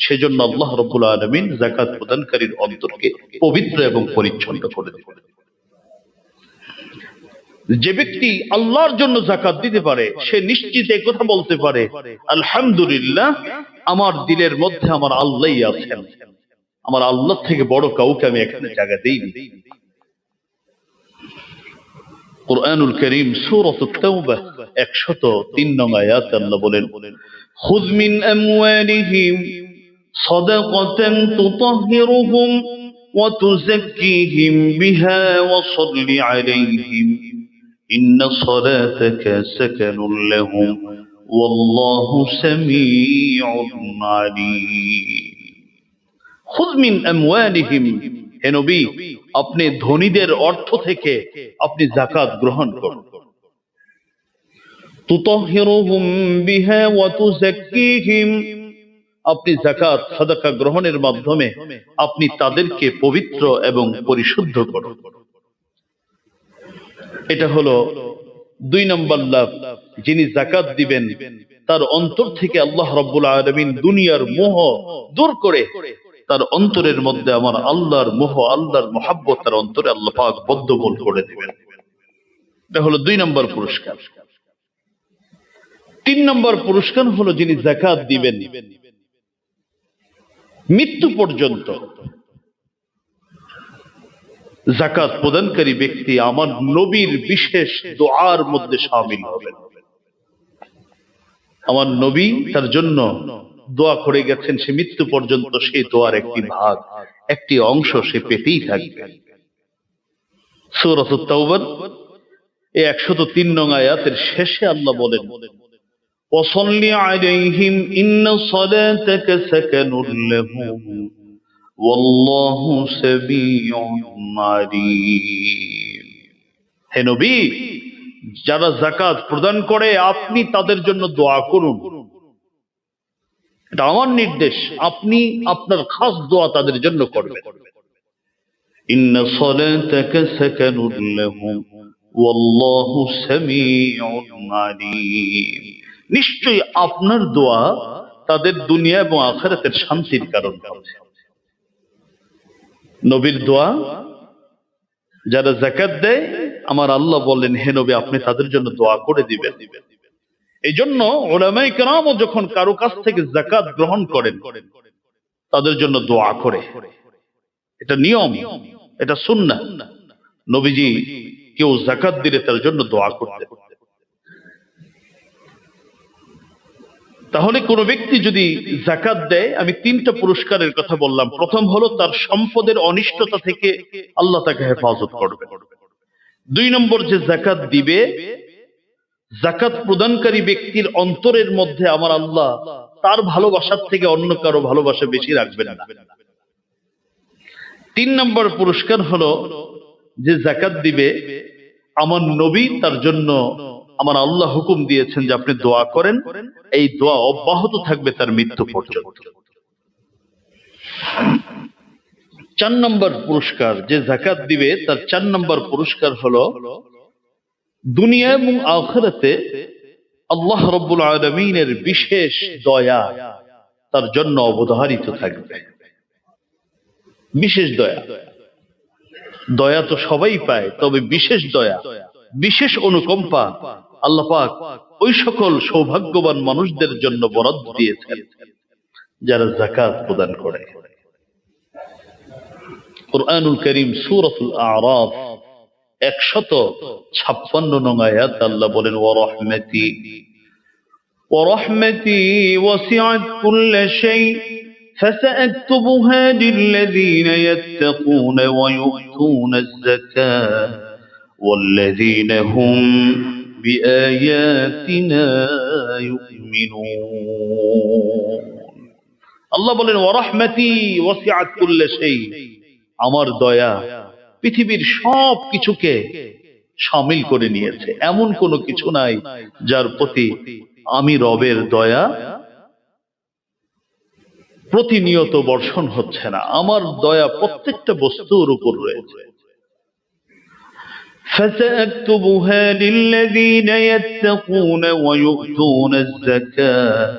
সেজন্য আল্লাহ রাব্বুল আলামিন যাকাত প্রদানকারীর অন্তরকে পবিত্র এবং পরিচ্ছন্ন করে দেবেন। যে ব্যক্তি আল্লাহর জন্য যাকাত দিতে পারে, সে নিশ্চিত কথা বলতে পারে, আলহামদুলিল্লাহ, আমার দিলের মধ্যে আমার আল্লাহই আছেন, আমার আল্লাহ থেকে বড় কাউকে আমি এখানে জায়গা দেইনি। কুরআনুল কারীম সূরাতুত তাওবা 103 নং আয়াতে আল্লাহ বলেন, খুয মিন আমওয়ালিহিম সাদাকাতান তুতাহহিরুহুম ওয়া তুযাক্কিহিম বিহা ওয়া সাল্লি আলাইহিম ইন্না সালাতাকা সাকানুল লাহুম ওয়াল্লাহু সামিউন আলীম। খুয মিন আমওয়ালিহিম, হে নবী, আপনি ধনীদের অর্থ থেকে আপনি যাকাত গ্রহণ করুন। তুতাহহিরুহুম বিহা ওয়া তুযাক্কিহিম, আপনি যাকাত সাদাকা গ্রহণের মাধ্যমে আপনি তাদেরকে পবিত্র এবং পরিশুদ্ধ করুন। এটা হলো 2 নম্বর লাভ। যিনি যাকাত দিবেন তার অন্তর থেকে আল্লাহ রাব্বুল আলামিন দুনিয়ার মোহ দূর করে তার অন্তরের মধ্যে আমার আল্লাহর মোহ, আল্লাহর মহাব্বত তার অন্তরে আল্লাহ পাক বদ্ধমূল করে দিবেন। এটা হলো 2 নম্বর পুরস্কার। 3 নম্বর পুরস্কার হলো যিনি যাকাত দিবেন মৃত্যু পর্যন্ত যাকাত প্রদানকারী ব্যক্তি আমার নবীর বিশেষ দোয়ার মধ্যে শামিল হবেন। আমার নবী তার জন্য দোয়া করে গেছেন, সে মৃত্যু পর্যন্ত সেই দোয়ার একটি ভাগ, একটি অংশ সে পেতেই থাকবে। সূরাতুত তাওবার এই 103 নং আয়াতের শেষে আল্লাহ বলেন, ওয়াসাল্লি আলাইহিম ইন্না সালাতাকা সাকানুল লাহুম ওয়াল্লাহু সামিউন আলীম। হে নবী, যারা যাকাত প্রদান করে আপনি তাদের জন্য দোয়া করুন। এটা আমার নির্দেশ, আপনি আপনার খাস দোয়া তাদের জন্য করবেন। ইন্না সালাতাকা সাকানুল লাহুম ওয়াল্লাহু সামিউন আলীম। নিশ্চয়ই আপনার দোয়া তাদের দুনিয়া এবং আখিরাতের শান্তির কারণ হবে। নবীর দোয়া যারা যাকাত দেয়, আমার আল্লাহ বললেন, হে নবী, আপনি তাদের জন্য দোয়া করে দিবেন। এই জন্য উলামায়ে কেরামও যখন কারো কাছ থেকে যাকাত গ্রহণ করেন তাদের জন্য দোয়া করে। এটা নিয়ম, এটা সুন্নাহ। নবীজি কেউ যাকাত দিলে তার জন্য দোয়া করতেন। তাহলে কোন ব্যক্তি যদি যাকাত দেয়, আমি 3টা পুরস্কারের কথা বললাম। প্রথম হলো তার সম্পদের অনিষ্টতা থেকে আল্লাহ তাকে হেফাজত করবে। 2 নম্বর, যে যাকাত দিবে, যাকাত প্রদানকারী ব্যক্তির অন্তরের মধ্যে আমার আল্লাহ তার ভালোবাসার থেকে অন্য কারো ভালোবাসা বেশি রাখবেন না। 3 নম্বর পুরস্কার হলো যে যাকাত দিবে, আমার নবী তার জন্য, আমার আল্লাহ হুকুম দিয়েছেন যে আপনি দোয়া করেন, এই দোয়া অব্যাহত থাকবে তার মৃত্যু পর্যন্ত। 4 নম্বর পুরস্কার, যে যাকাত দিবে তার 4 নম্বর পুরস্কার হলো দুনিয়া এবং আখিরাতে আল্লাহ রাব্বুল আলামিনের বিশেষ দয়া তার জন্য অবধারিত থাকবে। বিশেষ দয়া, দয়া তো সবাই পায়, তবে বিশেষ দয়া, বিশেষ অনুকম্পা আল্লাহ পাক ওই সকল সৌভাগ্যবান মানুষদের জন্য বরাদ্দ দিয়েছেন যারা যাকাত প্রদান করে। কুরআনুল কারীম সূরাতুল আ'রাফ 156 নং আয়াত আল্লাহ বলেন, ওয়া রাহমাতি ওয়াসিআত কুল্লা শাই فسأكتبها للذين يتقون ويؤتون الزكاة والذين هم بآياتنا يؤمنون। আল্লাহ বলেন, ওয়া রাহমাতি ওয়াসিআত কুল্লা শাই, আমার দয়া পৃথিবীর সব কিছুকে শামিল করে নিয়েছে। এমন কোনো কিছু নাই যার প্রতি আমি রবের দয়া প্রতিনিয়ত বর্ষণ হচ্ছে না, আমার দয়া প্রত্যেকটা বস্তুর উপর রয়েছে। فسأكتبها للذين يتقون ويؤتون الزكاة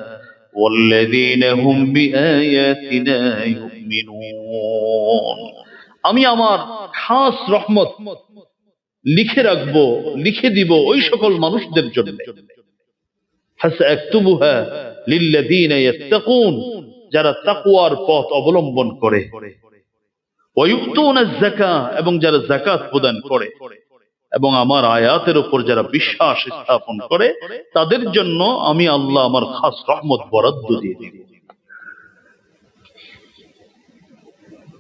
والذين هم بآياتنا يؤمنون। আমি আমার খাস রহমত লিখে রাখবো, লিখে দিব ওই সকল মানুষদের জন্য। ফাসআকতুবুহা লিল্লাযীনা ইয়াত্তাকুন, যারা তাকওয়ার পথ অবলম্বন করে, ওয়া ইউতুনাজ যাকাত, এবং যারা যাকাত প্রদান করে, এবং আমার আয়াতের উপর যারা বিশ্বাস স্থাপন করে, তাদের জন্য আমি আল্লাহ আমার খাস রহমত বরাদ্দ দিয়ে দিব।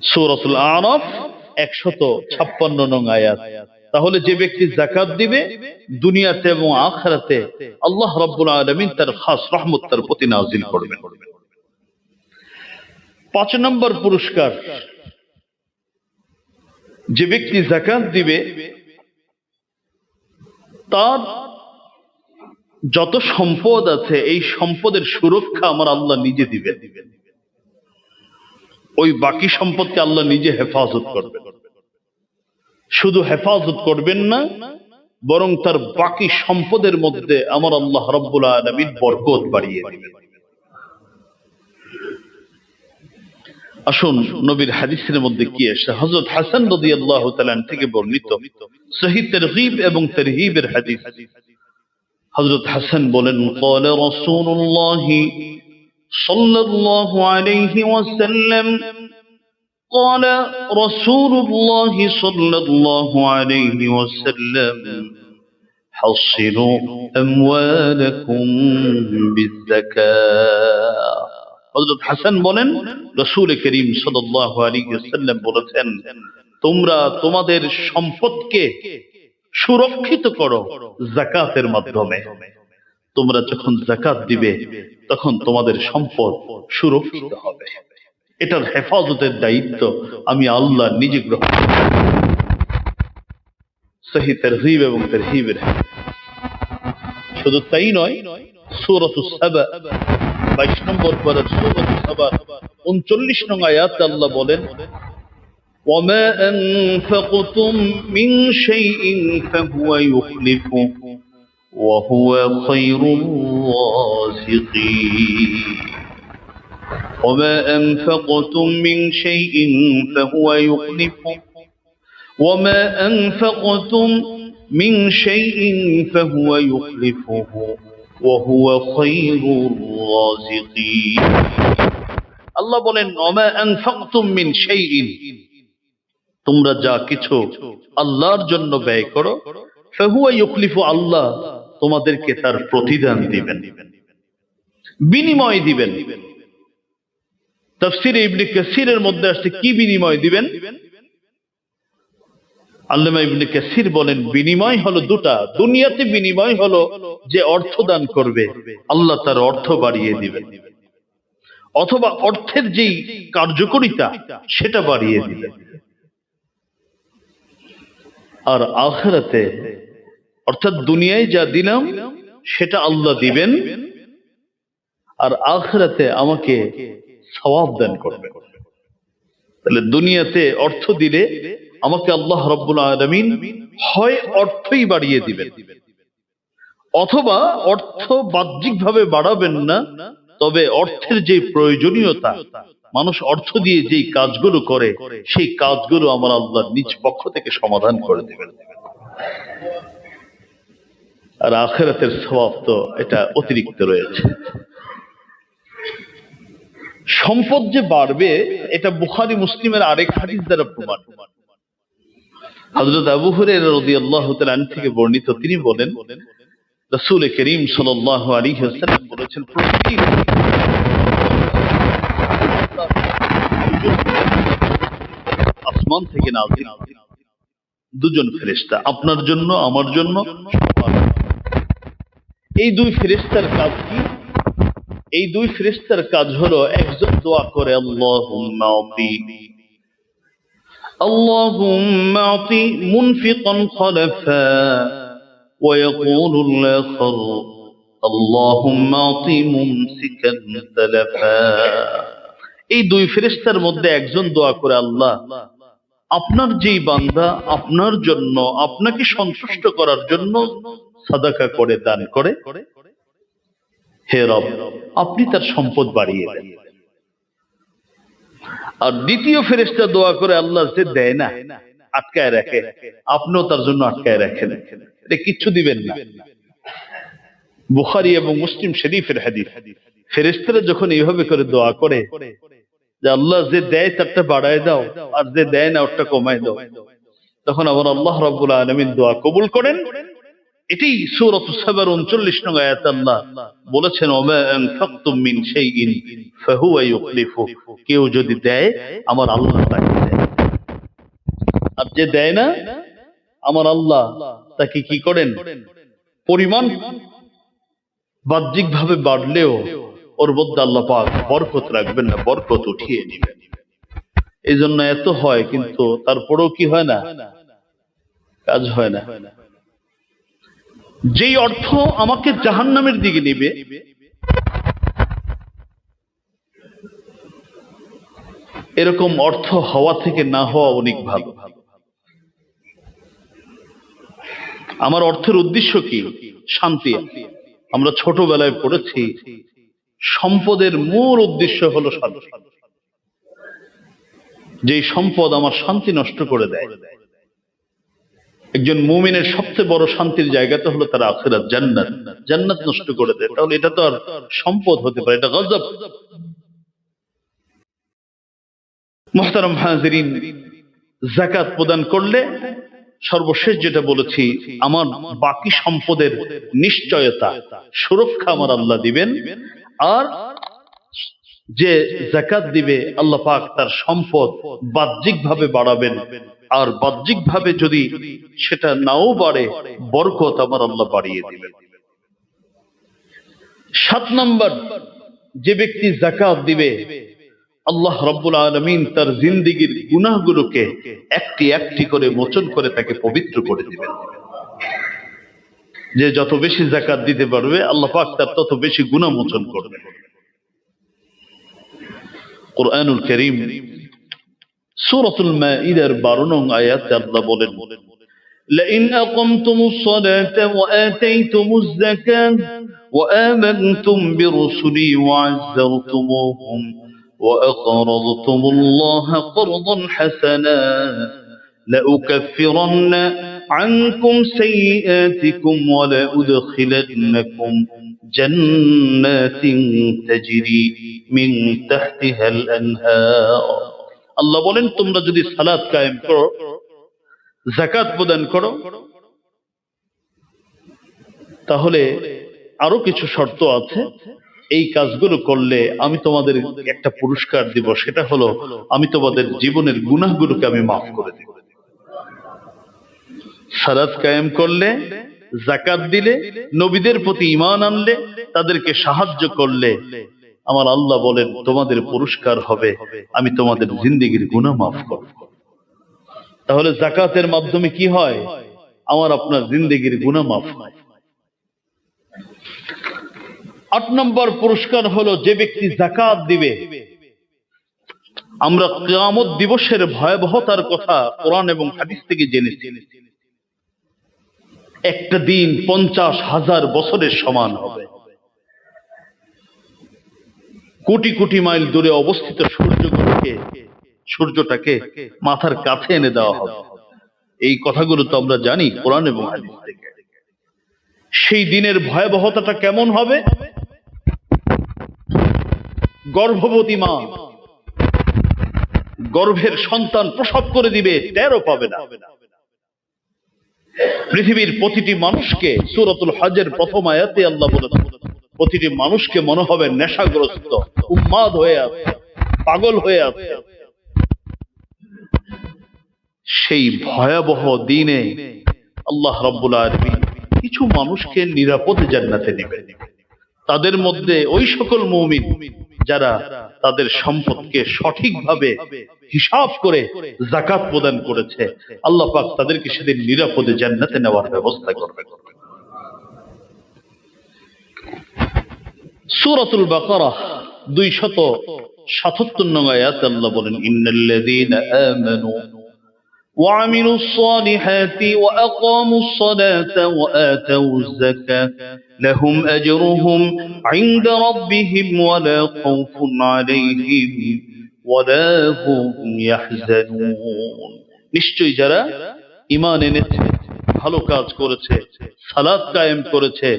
সূরাতুল আরাফ 156 নং আয়াত। তাহলে যে ব্যক্তি যাকাত দিবে, দুনিয়াতে এবং আখিরাতে আল্লাহ রাব্বুল আলামিন তার খাস রহমত তার প্রতি নাযিল করবেন। 5 নম্বর পুরস্কার, যে ব্যক্তি যাকাত দিবে তার যত সম্পদ আছে এই সম্পদের সুরক্ষা আমার আল্লাহ নিজে দিবেন। ওই বাকি সম্পদকে আল্লাহ নিজে হেফাজত করবেন। শুধু হেফাজত করবেন না, বরং তার বাকি সম্পদের মধ্যে আমার আল্লাহ রাব্বুল আলামিন বরকত বাড়িয়ে দিবেন। আসুন নবীর হাদিসের মধ্যে কি এসেছে, হযরত হাসান রাদিয়াল্লাহু তাআলা থেকে বর্ণিত সহিহ তারগীব এবং তারহিবের হাদিস। হযরত হাসান বলেন, قال رسول الله صلى الله عليه وسلم قال رسول الله صلى الله عليه وسلم حصنوا أموالكم بالزكاة। হযরত হাসান বলেন, রাসূল করিম সাল্লাল্লাহু আলাইহি ওয়াসাল্লাম বলেছেন, তোমরা তোমাদের সম্পদকে সুরক্ষিত করো যাকাতের মাধ্যমে। তোমরা যখন যাকাত দিবে তখন তোমাদের সম্পদ সুরক্ষিত হবে। এটার হেফাজতের দায়িত্ব আমি আল্লাহ নিজে গ্রহণ করি। সহিহ তারগীব এবং তারহিবের। শুধু তাই নয়, সূরাতুস সাবা 22 নম্বর পারার সূরাতুস সাবা 39 নং আয়াতে আল্লাহ বলেন, وما أنفقتم من شيء فهو يخلفه وهو خير الرازقين وما أنفقتم من شيء فهو يخلفه وما أنفقتم من شيء فهو يخلفه وهو خير الرازقين। আল্লাহ বলেন, وما أنفقتم من شيء, তোমরা যা কিছু আল্লাহর জন্য ব্যয় করো, ফাহুয়া ইউখলিফু, আল্লাহ তোমাদেরকে তার প্রতিদান দিবেন, বিনিময় দিবেন। তাফসীরে ইবনে কাসিরের মধ্যে আসছে কি বিনিময় দিবেন। আল্লামা ইবনে কাসির বলেন, বিনিময় হলো দুটা। দুনিয়াতে বিনিময় হলো যে অর্থ দান করবে, আল্লাহ তার অর্থ বাড়িয়ে দিবেন, অথবা অর্থের যেই কার্যকারিতা সেটা বাড়িয়ে দিবেন। আর আখিরাতে, অর্থাৎ দুনিয়ায় যা দিলাম সেটা আল্লাহ দিবেন, আর আখিরাতে আমাকে সওয়াব দান করবেন। তাহলে দুনিয়াতে অর্থ দিলে আমাকে আল্লাহ রাব্বুল আলামিন হয় অর্থই বাড়িয়ে দিবেন, অথবা অর্থ বাহ্যিকভাবে বাড়াবেন না, তবে অর্থের যে প্রয়োজনীয়তা, মানুষ অর্থ দিয়ে যেই কাজগুলো করে সেই কাজগুলো আমার আল্লাহ নিজ পক্ষ থেকে সমাধান করে দেবেন। আর আখিরাতের সওয়াব তো এটা অতিরিক্ত রয়েছে। সম্পদ যে বাড়বে এটা বুখারী মুসলিমের আরেক হাদিস দ্বারা প্রমাণ। হযরত আবু হুরায়রা রাদিয়াল্লাহু তাআলা আনহু থেকে বর্ণিত, তিনি বলেন, রাসূল করিম সাল্লাল্লাহু আলাইহি ওয়াসাল্লাম বলেছেন, প্রতিদিন আসমান থেকে নাযিল দুজন ফেরেশতা, আপনার জন্য আমার জন্য। এই দুই ফেরেশতার কাজ কি? এই দুই ফেরেশতার কাজ হলো, একজন দোয়া করে, আল্লাহুম্মা আতি মুনফিকান খলাফা ওয়া ইয়াকুলু আল-আখার আল্লাহুম্মা আতি মুমসিকান তালাফা। এই দুই ফেরেশতার মধ্যে একজন দোয়া করে, আল্লাহ আপনার যেই বান্দা আপনার জন্য, আপনাকে সন্তুষ্ট করার জন্য সাদাকা করে, দান করে, হে রব আপনি তার সম্পদ বাড়িয়ে দেন। আর দ্বিতীয় ফেরেশতা দোয়া করে, আল্লাহ যে দেয় না, আটকায় রাখে, আপনিও তার জন্য আটকায় রাখেন, এটা কিচ্ছু দিবেন না। বুখারী এবং মুসলিম শরীফের হাদিস। ফেরেশতারা যখন এইভাবে করে দোয়া করে যে আল্লাহ যে দেয় তারটা বাড়ায় দাও, আর যে দেয় না ওটা কমায় দাও, তখন আবার আল্লাহ রাব্বুল আলামিন দোয়া কবুল করেন। এটি সূরাতুস সাবার 39 নং আয়াতে আল্লাহ বলেছেন, ওমা আনফাকতুম মিন শাইইন ফাহুয়া ইউখলিফু। কেউ যদি দেয় আমার আল্লাহ তাকে দেয়, আর যে দেয় না আমার আল্লাহ তাকে কি করেন, পরিমাণ বাহ্যিকভাবে বাড়লেও ওর মধ্যে আল্লাহ পাক বরকত রাখবেন না, বরকত উঠিয়ে নেবেন। এই জন্য এত হয়, কিন্তু তারপরেও কি হয় না, কাজ হয় না। যেই অর্থ আমাকে জাহান্নামের দিকে নিবে, এরকম অর্থ হওয়া থেকে না হওয়া অনেক ভালো। আমার অর্থের উদ্দেশ্য কি? শান্তি। আমরা ছোটবেলায় পড়েছি সম্পদের মূল উদ্দেশ্য হলো শান্তি। যেই সম্পদ আমার শান্তি নষ্ট করে দেয়, একজন মুমিনের সবচেয়ে বড় শান্তির জায়গাটা হলো তার আখিরাত, জান্নাত। জান্নাত নষ্ট করে দেয়, তাহলে এটা তো আর সম্পদ হতে পারে, এটা গজব। মুহতারাম হাজিরিন, যাকাত প্রদান করলে সর্বশেষ যেটা বলেছি, আমার বাকি সম্পদের নিশ্চয়তা, সুরক্ষা আমার আল্লাহ দিবেন। আর যে যাকাত দিবে আল্লাহ পাক তার সম্পদ বাহ্যিকভাবে বাড়াবেন, আর বাহ্যিকভাবে যদি সেটা নাও বাড়ে, বরকত আমার আল্লাহ বাড়িয়ে দিবেন। 7 নম্বর, যে ব্যক্তি যাকাত দিবে আল্লাহ রাব্বুল আলামিন তার জিন্দেগীর গুনাহগুলোকে একটি একটি করে মোচন করে তাকে পবিত্র করে দিবেন। যে যত বেশি যাকাত দিতে পারবে আল্লাহ পাক তার তত বেশি গুনাহ মোচন করবে। কুরআনুল কারীম সূরাতুল মাঈদার 12 নং আয়াতে আল্লাহ বলেন, لئن أقمتم الصلاة وآتيتم الزكاة وآمنتم برسلي وعزرتموهم وأقرضتم الله قرضا حسنا لأكفرن عنكم سيئاتكم ولأدخلنكم جنات تجري من تحتها الأنهار। আল্লাহ বলেন, তোমরা যদি সালাত কায়েম করো, যাকাত প্রদান করো, তাহলে আরো কিছু শর্ত আছে। এই কাজগুলো করলে আমি তোমাদের একটা পুরস্কার দিব, সেটা হলো আমি তোমাদের জীবনের গুনাহগুলোকে আমি মাফ করে দেব। সালাত কায়েম করলে, যাকাত দিলে, নবীদের প্রতি ঈমান আনলে, তাদেরকে সাহায্য করলে আমার আল্লাহ বলেন তোমাদের পুরস্কার হবে, আমি তোমাদের জিন্দেগীর গুনাহ মাফ করব। তাহলে যাকাতের মাধ্যমে কি হয়? আমার আপনার জিন্দেগীর গুনাহ মাফ হয়। 8 নম্বর পুরস্কার হলো, যে ব্যক্তি যাকাত দিবে, আমরা কিয়ামত দিবসের ভয়াবহতার কথা কোরআন এবং হাদিস থেকে জেনেছি। একটা দিন 50,000 বছরের সমান হবে। কোটি কোটি মাইল দূরে অবস্থিত সূর্যটাকে মাথার কাছে এনে দেওয়া হবে। এই কথাগুলো তো আমরা জানি কোরআন এবং হাদিস থেকে। সেই দিনের ভয়াবহতাটা কেমন হবে? গর্ভবতী মা গর্ভের সন্তান প্রসব করে দিবে, টেরও পাবে না। পৃথিবীর প্রতিটি মানুষকে, সূরাতুল হজের প্রথম আয়াতে আল্লাহ বলেছেন, প্রতিটি মানুষকে মনে হবে নেশাগ্রস্ত, উন্মাদ হয়ে আছে, পাগল হয়ে আছে। সেই ভয়াবহ দিনে আল্লাহ রাব্বুল আলামিন কিছু মানুষকে নিরাপদে জান্নাতে নেবেন। তাদের মধ্যে ওই সকল মুমিন যারা তাদের সম্পদকে সঠিকভাবে হিসাব করে যাকাত প্রদান করেছে, আল্লাহ পাক তাদেরকে সেদিন নিরাপদে জান্নাতে নেওয়ার ব্যবস্থা করবেন। সূরাতুল বাকারাহ 277 নং আয়াতে আল্লাহ বলেন, ইন্নাল্লাযীনা আমানু وعملوا الصالحات وأقاموا الصلاة وآتوا الزكاة لهم أجرهم عند ربهم ولا خوف عليهم ولا هم يحزنون। নিশ্চয়ই যারা ঈমান এনেছে, ভালো কাজ করেছে, সালাত কায়েম করেছে,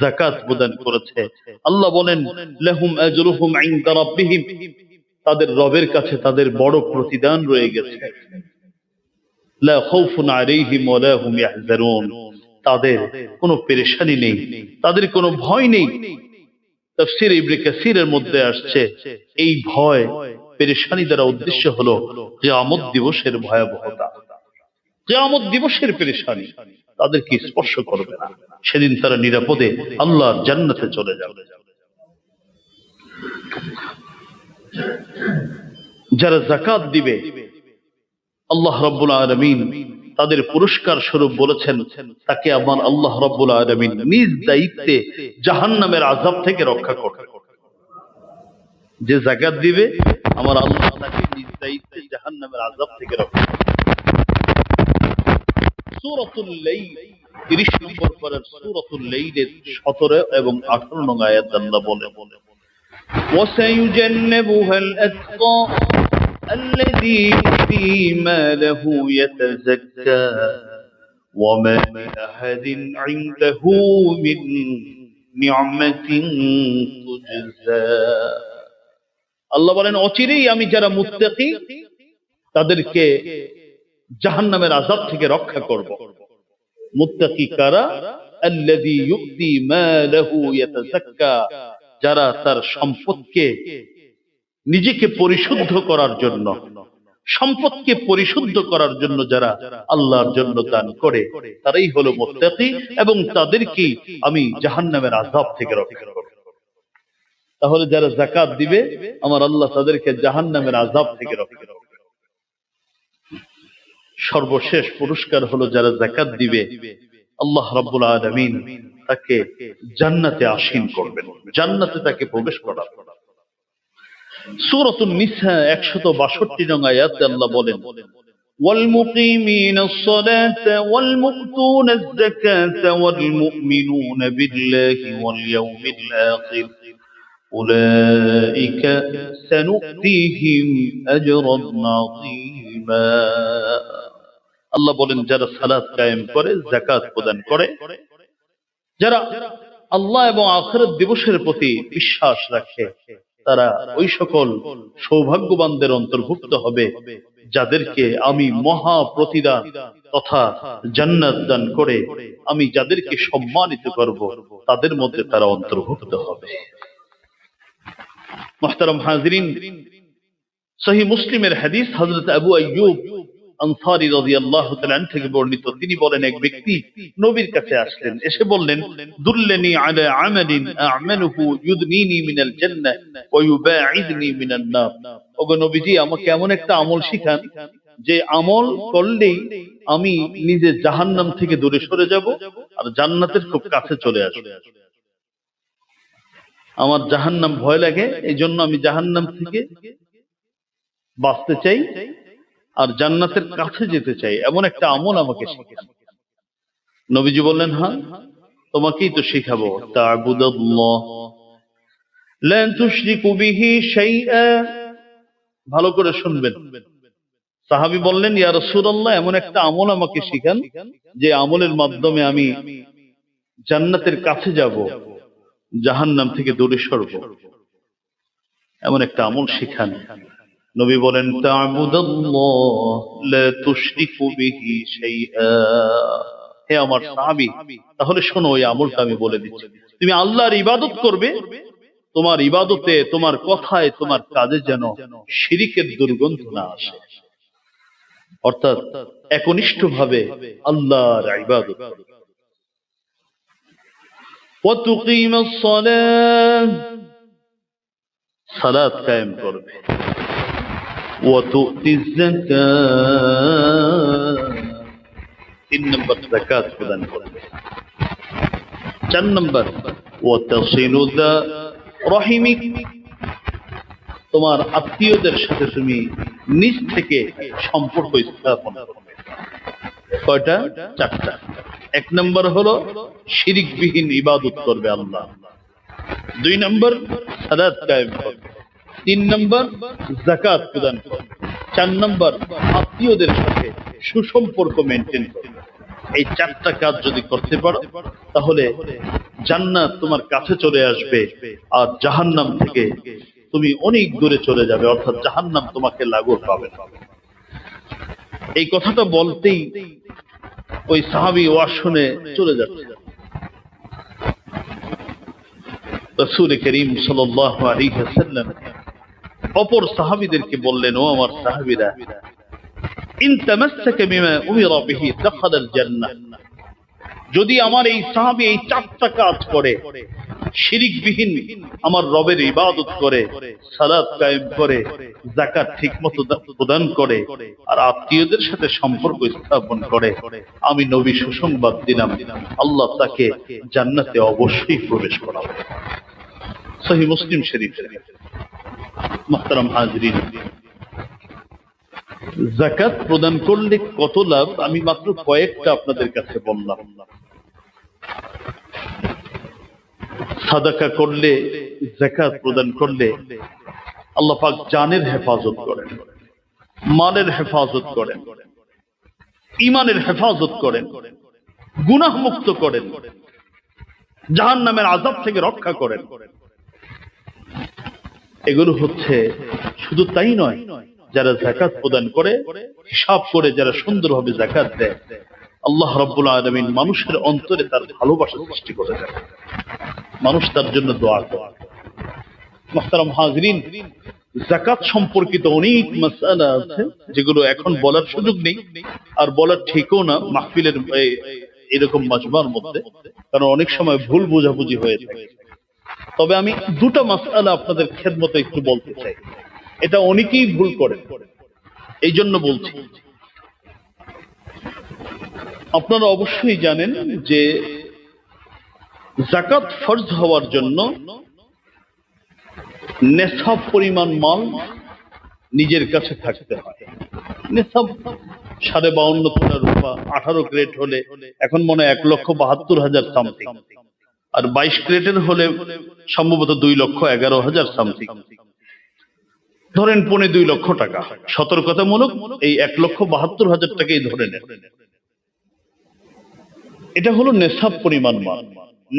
যাকাত প্রদান করেছে, আল্লাহ বলেন লাহুম আজরুহুম ইনদা রাব্বিহিম, তাদের রবের কাছে তাদের বড় প্রতিদান রয়ে গেছে। লা খাউফুন আলাইহিম ওয়া লা হুম ইয়াহজানুন, তাদের কোনো পেরেশানি নেই, তাদের কোনো ভয় নেই। তাফসীর ইবনে কাসীরের মধ্যে আসছে এই ভয় পেরেশানি দ্বারা উদ্দেশ্য হলো কিয়ামত দিবসের ভয়াবহতা, কিয়ামত দিবসের পেরেশানি তাদেরকে স্পর্শ করবে না। সেদিন তারা নিরাপদে আল্লাহর জান্নাতে চলে যাবে। যারা যাকাত দিবে, আল্লাহ রাব্বুল আলামিন তাদের পুরস্কার স্বরূপ বলেছেন, তাকে আমার আল্লাহ রাব্বুল আলামিন নিজ দায়িত্বে জাহান্নামের আযাব থেকে রক্ষা করবে। যে যাকাত দিবে, আমার আল্লাহ তাকে নিজ দায়িত্বে জাহান্নামের আযাব থেকে রক্ষা করবে। সূরাতুল লাইল 30 নম্বর পারার সূরাতুল লাইলের 17 এবং 18 নং আয়াত আল্লাহ বলেন, وسيجنبها الأتقى الذي يؤتي ماله يتزكى وما لأحد عنده من نعمة تجزى। আল্লাহ বলেন, অচিরেই আমি যারা মুত্তাকি তাদেরকে জাহান্নামের আযাব থেকে রক্ষা করব। মুত্তাকি কারা? আল্লাযী ইউতি মালাহু ইয়াতাযাক্কা, যারা তার সম্পদকে নিজেকে পরিশুদ্ধ করার জন্য, সম্পদকে পরিশুদ্ধ করার জন্য যারা আল্লাহর জন্য দান করে, তারাই হলো মুত্তাকি, এবং তাদেরকে আমি জাহান্নামের আযাব থেকে রক্ষা করব। তাহলে যারা যাকাত দিবে, আমার আল্লাহ তাদেরকে জাহান্নামের আযাব থেকে রক্ষা করবে। সর্বশেষ পুরস্কার হলো যারা যাকাত দিবে, আল্লাহ রাব্বুল আলামিন তাকে জান্নাতে আসীন করবেন, জান্নাতে তাকে প্রবেশ করাবেন। সূরাতুন নিসা 162 নং আয়াতে আল্লাহ বলেন, والمقيمين الصلاة والمؤتون الزكاة والمؤمنون بالله واليوم الآخر أولئك سنؤتيهم أجرا عظيما। আল্লাহ বলেন, যারা সালাত কায়েম করে, যাকাত প্রদান করে, যারা আল্লাহ এবং আখিরাত দিবসের প্রতি বিশ্বাস রাখে, তারা ওই সকল সৌভাগ্যবানদের অন্তর্ভুক্ত হবে যাদেরকে আমি মহা প্রতিদান তথা জান্নাত দান করে আমি যাদেরকে সম্মানিত করব, তাদের মধ্যে তারা অন্তর্ভুক্ত হবে। মুহতারাম হাজিরিন, সহিহ মুসলিমের হাদিস, হযরত আবু আইয়ুব আনসারী রাদিয়াল্লাহু তাআলা আনহু থেকে বর্ণিত, তিনি বলেন, এক ব্যক্তি নবীর কাছে আসলেন, এসে বললেন, দুল্লানি আলা আমালিন আ'মালুহু ইউদনিনি মিনাল জান্নাহ ওয়া ইউবাঈদনি মিনান নার। ওগো নবীজি, আমাকে এমন একটা আমল শিখান যে আমল করলেই আমি নিজে জাহান্নাম থেকে দূরে সরে যাব আর জান্নাতের খুব কাছে চলে আসব। আমার জাহান্নাম ভয় লাগে, এই জন্য আমি জাহান্নাম থেকে বাঁচতে চাই আর জান্নাতের কাছে যেতে চাই, এমন একটা আমল আমাকে শিখান। নবীজি বললেন, হ্যাঁ, তোমাকেই তো শিখাবো। তা'বুদাল্লাহ লা তুশরিকু বিহি শাইআ। ভালো করে শুনবেন। সাহাবী বললেন, ইয়া রাসূলুল্লাহ, এমন একটা আমল আমাকে শিখান যে আমলের মাধ্যমে আমি জান্নাতের কাছে যাব, জাহান্নাম থেকে দূরে সরব, এমন একটা আমল শিখান। নবী বলেন, তা'বুদাল্লাহ লা তুশরিকু বিহি শাইআ। হে আমার সাহাবী, তাহলে শোনো, ওই আমলটা আমি বলে দিচ্ছি। তুমি আল্লাহর ইবাদত করবে, তোমার ইবাদতে, তোমার কথায়, তোমার কাজে যেন শিরিকের দুর্গন্ধ না আসে, অর্থাৎ একনিষ্ঠভাবে আল্লাহর ইবাদত। ওয়া তুকিমাস সালাত, সালাত কায়েম করবে। ওয়া তুতিজ যাকাত, 3 নম্বর যাকাত প্রদান করবে। 4 নম্বর ওয়া তাসিলু যা রহিমিক, তোমার আত্মীয়দের সাথে তুমি নিজ থেকে সম্পর্ক স্থাপন করবে। কয়টা? চারটা। এক নম্বর হলো শিরিকবিহীন ইবাদত করবে আল্লাহ। দুই নম্বর সালাত কায়েম করবে। তিন নম্বর যাকাত প্রদান করবে। চার নম্বর আত্মীয়দের সাথে সুসম্পর্ক মেনটেন করবে। এই চারটা কাজ যদি করতে পারো তাহলে জান্নাত তোমার কাছে চলে আসবে, আর জাহান্নাম থেকে তুমি অনেক দূরে চলে যাবে, অর্থাৎ জাহান্নাম তোমাকে লাগু পাবে না। এই কথাটা বলতেই ওই সাহাবী ওয়াজ শুনে চলে যাচ্ছে। রাসূল করিম সাল্লাল্লাহু আলাইহি ওয়াসাল্লাম অপর সাহাবীদেরকে বললেন, ও আমার সাহাবীরা, ইন তামাসসাকা বিমা উমিরা বিহি দাখালাল জান্নাহ। যদি আমার এই সাহাবী এই চারটা কাজ করে, শিরিকবিহীন আমার রবের ইবাদত করে, সালাত কায়েম করে, যাকাত ঠিকমতো প্রদান করে, আর আত্মীয়দের সাথে সম্পর্ক স্থাপন করে, আমি নবী সুসংবাদ দিলাম আল্লাহ তাকে জান্নাতে অবশ্যই প্রবেশ করাবে। সহিহ মুসলিম শরীফ। মুহতারাম হাজরিন, যাকাত প্রদান করলে কত লাভ আমি মাত্র কয়েকটা আপনাদের কাছে বললাম। সাদাকা করলে, যাকাত প্রদান করলে আল্লাহ পাক জানের হেফাজত করেন, মালের হেফাজত করেন, ঈমানের হেফাজত করেন, গুনাহ মুক্ত করেন, জাহান্নামের আযাব থেকে রক্ষা করেন। এগুলো হচ্ছে শুধু তাই নয়, যারা যাকাত প্রদান করে, হিসাব করে যারা সুন্দরভাবে যাকাত দেয়, আল্লাহ রাব্বুল আলামিন মানুষের অন্তরে তার ভালোবাসা সৃষ্টি করে দেয়, মানুষ তার জন্য দোয়া করে। মুহতারাম হাজরিন, যাকাত সম্পর্কিত অনেক মাসআলা আছে যেগুলো এখন বলার সুযোগ নেই, আর বলার ঠিকও না মাহফিলের এরকম মাজমার মধ্যে, কারণ অনেক সময় ভুল বোঝাবুঝি হয়ে থাকে। তবে আমি দুটো মাসআলা আপনাদের খেদমতে একটু বলতে চাই, এটা অনেকেই ভুল করে, এই জন্য বলছি। আপনারা অবশ্যই জানেন যে যাকাত ফরজ হওয়ার জন্য নেসাব পরিমাণ মাল নিজের কাছে থাকতে হয়। নেসাব 52.5 তোলা রূপা 18 ক্যারেট হলে এখন মনে হয় 1,72,000 সামথিং, আর 22 ক্যারেটের হলে সম্ভবত 2,11,000 সামথিং। ধরেন 2.25 লক্ষ টাকা, সতর্কতামূলক এই 1,72,000 টাকাই ধরে নেন। এটা হলো নেসাব পরিমাণ মাল।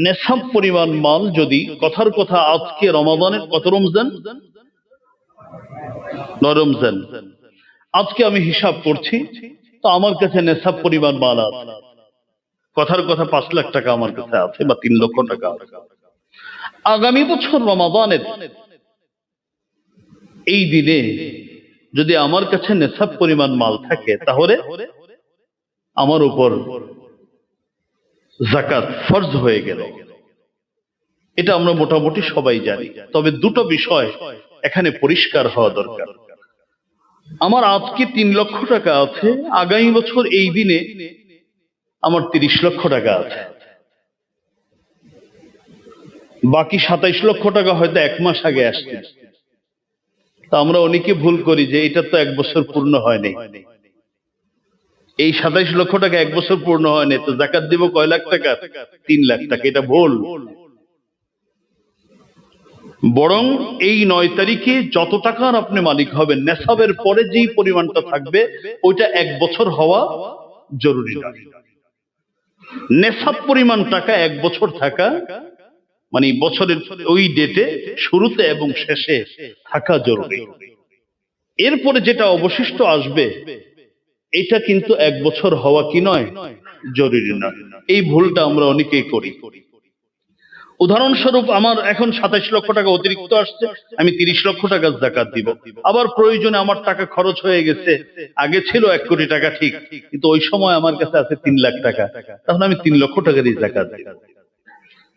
নেসাব পরিমাণ মাল যদি, কথার কথা আজকে রমাদানের কত রমজান? 9 রমজান। আজকে আমি হিসাব করছি, তো আমার কাছে নেসাব পরিমাণ মাল আছে, কথার কথা 5 লাখ টাকা আমার কাছে আছে, বা 3 লক্ষ টাকা আছে। আগামী বছর রমাদানের এই দিনে যদি আমার কাছে নেসাব পরিমাণ মাল থাকে, তাহলে আমার উপর যাকাত ফরজ হয়ে গেল। এটা আমরা মোটামুটি সবাই জানি। তবে দুটো বিষয় এখানে পরিষ্কার হওয়া দরকার। আমার আজকে 3 লক্ষ টাকা আছে, আগামী বছর এই দিনে আমার 30 লক্ষ টাকা আছে, বাকি 27 লক্ষ টাকা হয়তো 1 মাস আগে আসছে। তা আমরা অনেকে ভুল করি যে এটা তো 1 বছর পূর্ণ হয়নি, এই 27 লক্ষ টাকা 1 বছর পূর্ণ হয়নি, তো যাকাত দিব কয় লাখ টাকা? 3 লাখ টাকা। এটা ভুল। বরং এই 9 তারিখে যত টাকার আপনি মালিক হবেন, নেসাবের পরে যেই পরিমাণটা থাকবে ওইটা 1 বছর হওয়া জরুরি না। নেসাব পরিমাণ টাকা 1 বছর থাকা মানে বছরের ওই ডেটে শুরুতে এবং শেষে থাকা জরুরি। এরপরে যেটা অবশিষ্ট আসবে এটা কিন্তু 1 বছর হওয়া কি নয়? জরুরি না। এই ভুলটা আমরা অনেকেই করি। উদাহরণস্বরূপ, আমার এখন 27 লক্ষ টাকা অতিরিক্ত আসছে, আমি 30 লক্ষ টাকার যাকাত দিব। আবার প্রয়োজনে আমার টাকা খরচ হয়ে গেছে, আগে ছিল 1 কোটি টাকা ঠিক, কিন্তু ওই সময় আমার কাছে আছে 3 লাখ টাকা, তাহলে আমি 3 লক্ষ টাকারই যাকাত দিব।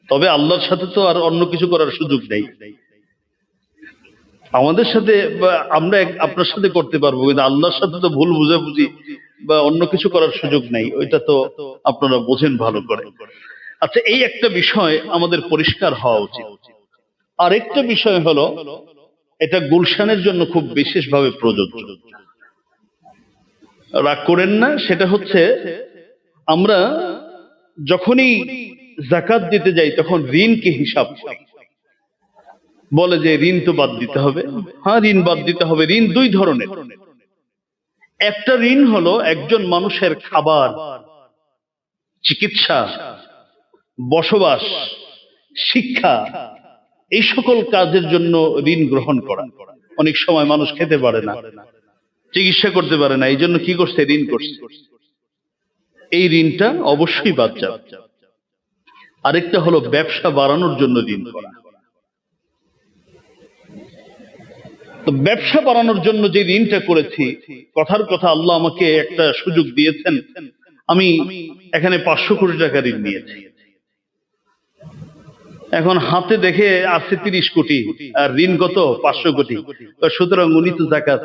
তবে আল্লাহর সাথে তো আর অন্য কিছু করার সুযোগ নেই। আমাদের সাথে আমরা আপনার সাথে করতে পারবো, কিন্তু আল্লাহর সাথে তো ভুল বুঝাবুঝি বা অন্য কিছু করার সুযোগ নাই। ওইটা তো আপনারা বোঝেন ভালো করে। আচ্ছা, এই একটা বিষয় আমাদের পরিষ্কার হওয়া উচিত। আরেকটা বিষয় হলো, এটা গুলশানের জন্য খুব বিশেষভাবে প্রযোজ্য, রাগ করেন না। সেটা হচ্ছে, আমরা যখনই যাকাত দিতে যাই তখন ঋণকে হিসাব করি, বলে যে ঋণ তো বাদ দিতে হবে। হ্যাঁ, ঋণ বাদ দিতে হবে। ঋণ দুই ধরনের। একটা ঋণ হলো একজন মানুষের খাবার, চিকিৎসা, বসবাস, শিক্ষা, এই সকল কাজের জন্য ঋণ গ্রহণ করা। অনেক সময় মানুষ খেতে পারে না, চিকিৎসা করতে পারে না, এই জন্য কি করছে? ঋণ করছে। এই ঋণটা অবশ্যই বাদ যাবে। আরেকটা হলো ব্যবসা বাড়ানোর জন্য ঋণ করা। তো ব্যবসা বাড়ানোর জন্য যে ঋণটা করেছি, কথার কথা আল্লাহ আমাকে একটা সুযোগ দিয়েছেন, আমি এখানে 500 কোটি টাকা ঋণ নিয়েছি। এখন হাতে দেখে আছে 30 কোটি, আর ঋণ কত? 500 কোটি। সুতরাং উনি তো যাকাত।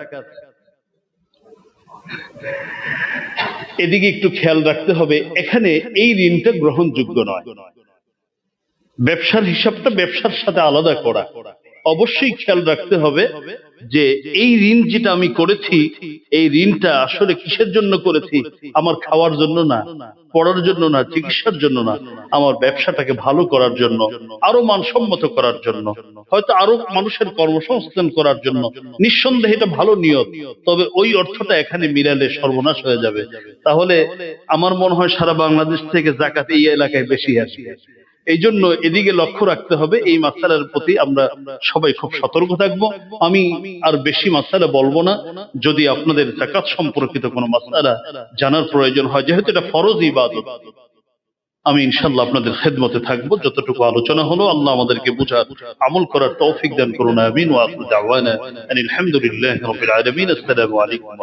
এদিকে একটু খেয়াল রাখতে হবে, এখানে এই ঋণটা গ্রহণযোগ্য নয়। ব্যবসার হিসাবটা ব্যবসার সাথে আলাদা করা। অবশ্যই খেয়াল রাখতে হবে যে এই ঋণ যেটা আমি করেছি, এই ঋণটা আসলে কিসের জন্য করেছি? আমার খাওয়ার জন্য না, পড়ার জন্য না, চিকিৎসার জন্য না, আমার ব্যবসাটাকে ভালো করার জন্য, আরো মানসম্মত করার জন্য, হয়তো আরো মানুষের কর্মসংস্থান করার জন্য। নিঃসন্দেহে এটা ভালো নিয়ত, তবে ওই অর্থটা এখানে মিলালে সর্বনাশ হয়ে যাবে। তাহলে আমার মনে হয় সারা বাংলাদেশ থেকে যাকাত এই এলাকায় বেশি আসবে। এই জন্য এদিকে লক্ষ্য রাখতে হবে। এই মাসালার প্রতি আমরা সবাই খুব সতর্ক থাকবো। আমি আর বেশি মাসালা বলবো না। যদি আপনাদের যাকাত সম্পর্কিত কোনো মাসালা জানার প্রয়োজন হয়, যেহেতু এটা ফরজ ইবাদত, আমি ইনশাআল্লাহ আপনাদের খেদমতে থাকবো। যতটুকু আলোচনা হলো, আল্লাহ আমাদেরকে বুঝার, আমল করার তৌফিক দান করুন। আমিন। ওয়া আখিরু দাওয়ানা আনিল হামদুলিল্লাহি রাব্বিল আলামিন। আসসালামু আলাইকুম।